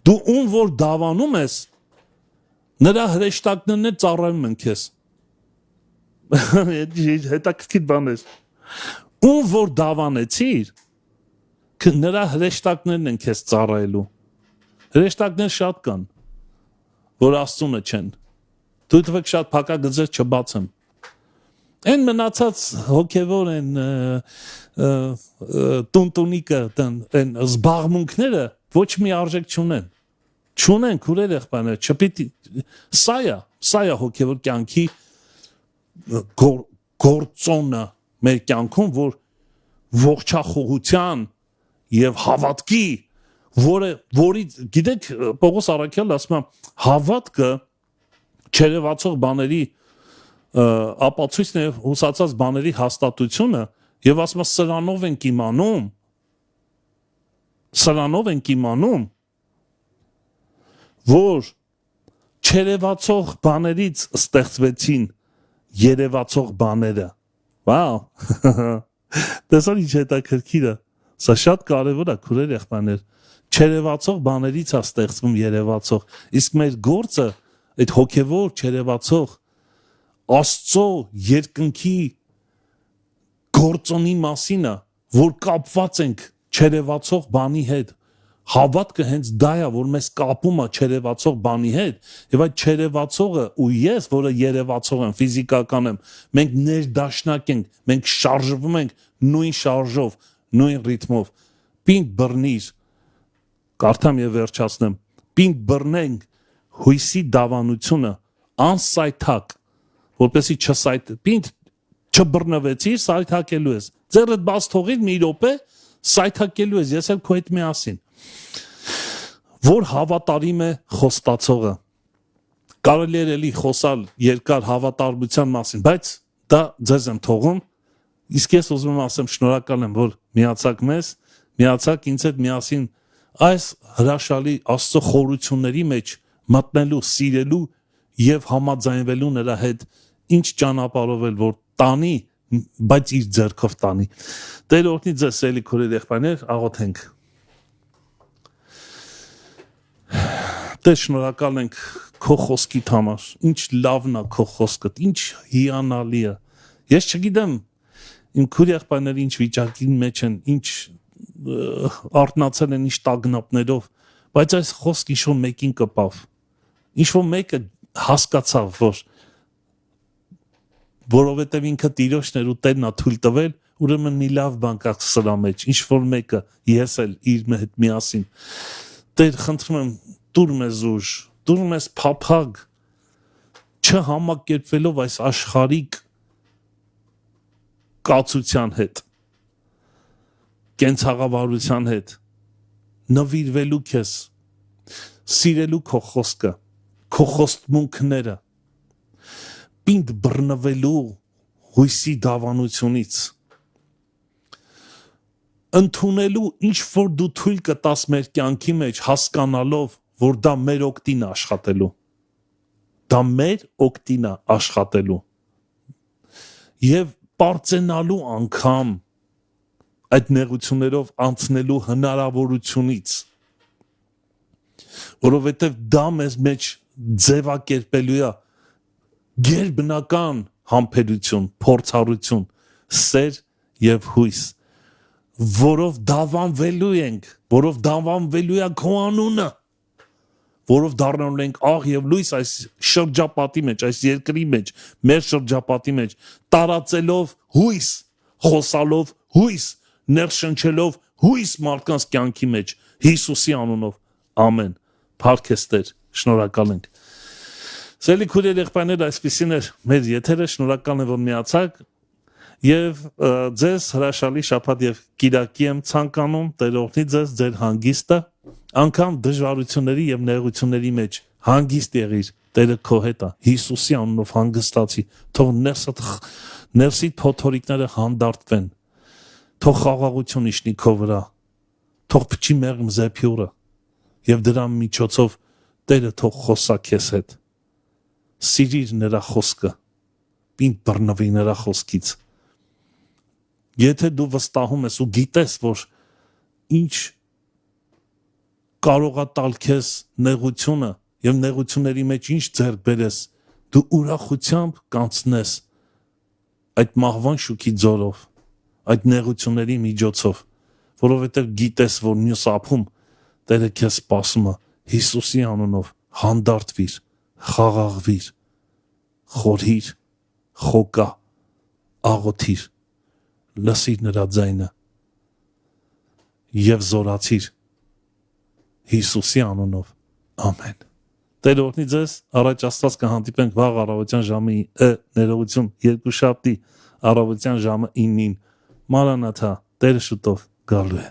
Դու ում որ դավանում ես, նրա հրեշտակներն էլ ծառայում են քեզ։ Հետաքրքիր բան է։ Ում որ դավանեցիր, նրա հրեշտակներն են քեզ ծառայելու։ Հրեշտակներ շատ կան, որ Աստծունը չեն։ Դու դվեք շատ փակագծեր չբացեմ։ Այն մնացած հոգևոր են տունտունիկը, այն զբաղմունքները ոչ մի արժեք չունեն։ Չունեն, քուրեր եղբայրներ, չպիտի սա է հոգևոր կյանքի գործոնը մեր կյանքում, որ ողջախոհության եւ հավատքի, որի գիտեք Պողոս առաքյալը ասում է հավատքը չերևացող բաների ապացույցն է, հուսացած բաների հաստատությունը, եւ ասում է սրանով ենք իմանում, որ չերևացող բաներից ստեղծվեցին երևացող բաները։ Վաու։ Տեսա՞ր ինչ հետաքրքիր է։ Սա շատ կարևոր է, քուրեր եղբայրներ։ Չերևացող բաներից է ստեղծվում երևացող։ Իսկ մեր գործը այդ հոգևոր չերևացող Աստծո երկնքի գործոնի մասին է, որ կապված ենք չերևացող բանի հետ։ Հավատքը հենց դա է, որ մեզ կապում է չերևացող բանի հետ, եւ այդ չերևացողը ու ես, որը երևացող եմ, ֆիզիկական եմ, մենք ներդաշնակ ենք, մենք շարժվում ենք նույն շարժով, նույն ռիթմով։ Պինդ բռնիր, կարդամ եւ վերջացնեմ, պինդ բռնենք հույսի դավանությունը անսայթակ, որպեսի պինդ չբռնվեցիր, սայթակելու ես։ Ձեռդ բաց թողիր մի րոպե, սայթակելու ես, ես էլ քո հետ միասին։ Որ հավատարիմ է խոստացողը։ Կարելի է էլի խոսալ երկար հավատարմության մասին, բայց դա ձեզ եմ թողում։ Իսկ ես ուզում եմ ասեմ շնորհակալ եմ, որ միացաք մեզ, միացաք ինձ հետ միասին այս հրաշալի Աստծո խորությունների մեջ մտնելու, սիրելու եւ համաձայնվելու նրա հետ ինչ ճանապարհով էլ որ տանի, բայց իր ձեռքով տանի։ Տեր օրհնի ձեզ սիրելի քուրեր եղբայրներ, աղոթենք։ Տեր շնորհակալ ենք քո խոսքիդ համար, ինչ լավն է քո խոսքդ, ինչ հիանալի է։ Ես չգիտեմ իմ քույր եղբայրները ինչ վիճակի մեջ են, ինչ արթնացել են, ինչ տագնապներով, բայց այս խոսքը ինչ-որ մեկին կպավ, ինչ-որ մեկը հասկացավ, որովհետև ինքը Տիրոջն էր ու Տերն է թույլ տվել ուրեմն մի լավ բան կա սրա մեջ, ինչ որ մեկը ես էլ իր հետ միասին։ Տեր, խնդրում եմ, դուր մեզ ուժ, դուր մեզ փափագ, չհամակերպվելով այս աշխարհիկ կացության հետ, կենցաղավարության հետ, նվիրվելու քեզ, սիրելու քո խոսքը, քո խոստմունքները, պինդ բռնվելու հույսի դավանությունից, ընդունելու ինչ որ դու թույլ կտաս մեր կյանքի մեջ, հասկանալով, որ դա մեր օգտին է աշխատելու, դա մեր օգտին է աշխատելու, և պարծենալու անգամ այդ նեղություններով անցնելու հնարավորությունից, որովհետև դա մեզ մեջ ձևակերպելու է գերբնական համբերություն, փորձառություն, սեր և հույս, որով դավանվելու ենք, որով դավանվելու է քո անունը, որով դառնալու ենք աղ և լույս այս շրջապատի մեջ, այս երկրի մեջ, մեր շրջապատի մեջ, տարածելով հույս, խոսալով հույս, ներշնչելով հույս մարդկանց կյանքի մեջ, Հիսուսի անունով, ամեն, փառք քեզ Տեր, շնորհակալ ենք։ Սիրելի քույրեր, եղբայրներ, այսպիսին էր մեր եթերը, շնորհակալ եմ, որ միացաք, և ձեզ հրաշալի շաբաթ և կիրակի եմ ցանկանում, Տեր օրհնի ձեզ, ձեր հանգիստը, անգամ դժվարությունների և նեղությունների մեջ հանգիստ եղիր, Տերը քո հետ է, Հիսուսի անունով հանգստացի, թող ներսիդ փոթորիկները հանդարտվեն, թող խաղաղություն իջնի քո վրա, թող փչի մեղմ զեփյուռը, և դրա միջոցով Տերը թող խոսա քեզ հետ, սիրիր նրա խոսքը, պինդ բռնվի նրա խոսքից, եթե դու վստահում ես ու գիտես, որ ինչ կարող է տալ քեզ նեղությունը և նեղությունների մեջ ինչ ձեռք բերես, դու ուրախությամբ կանցնես այդ մահվան շուքի ձորով, այդ նեղությունների միջոցով, որովհետև գիտես, որ մյուս ափում Տերը քեզ սպասում է, Հիսուսի անունով հանդարտվիր, խաղաղվիր, խորհիր, խոկա, աղոթիր, լսիր նրա ձայնը և զորացիր Հիսուսի անունով, ամեն։ Տեր օրհնի ձեզ, առաջ Աստված կհանդիպենք վաղ առավոտյան ժամը ներողություն երկուշաբթի առավոտյան ժամը 9-ին, Մանրաթա, Տերը շուտով գալու է։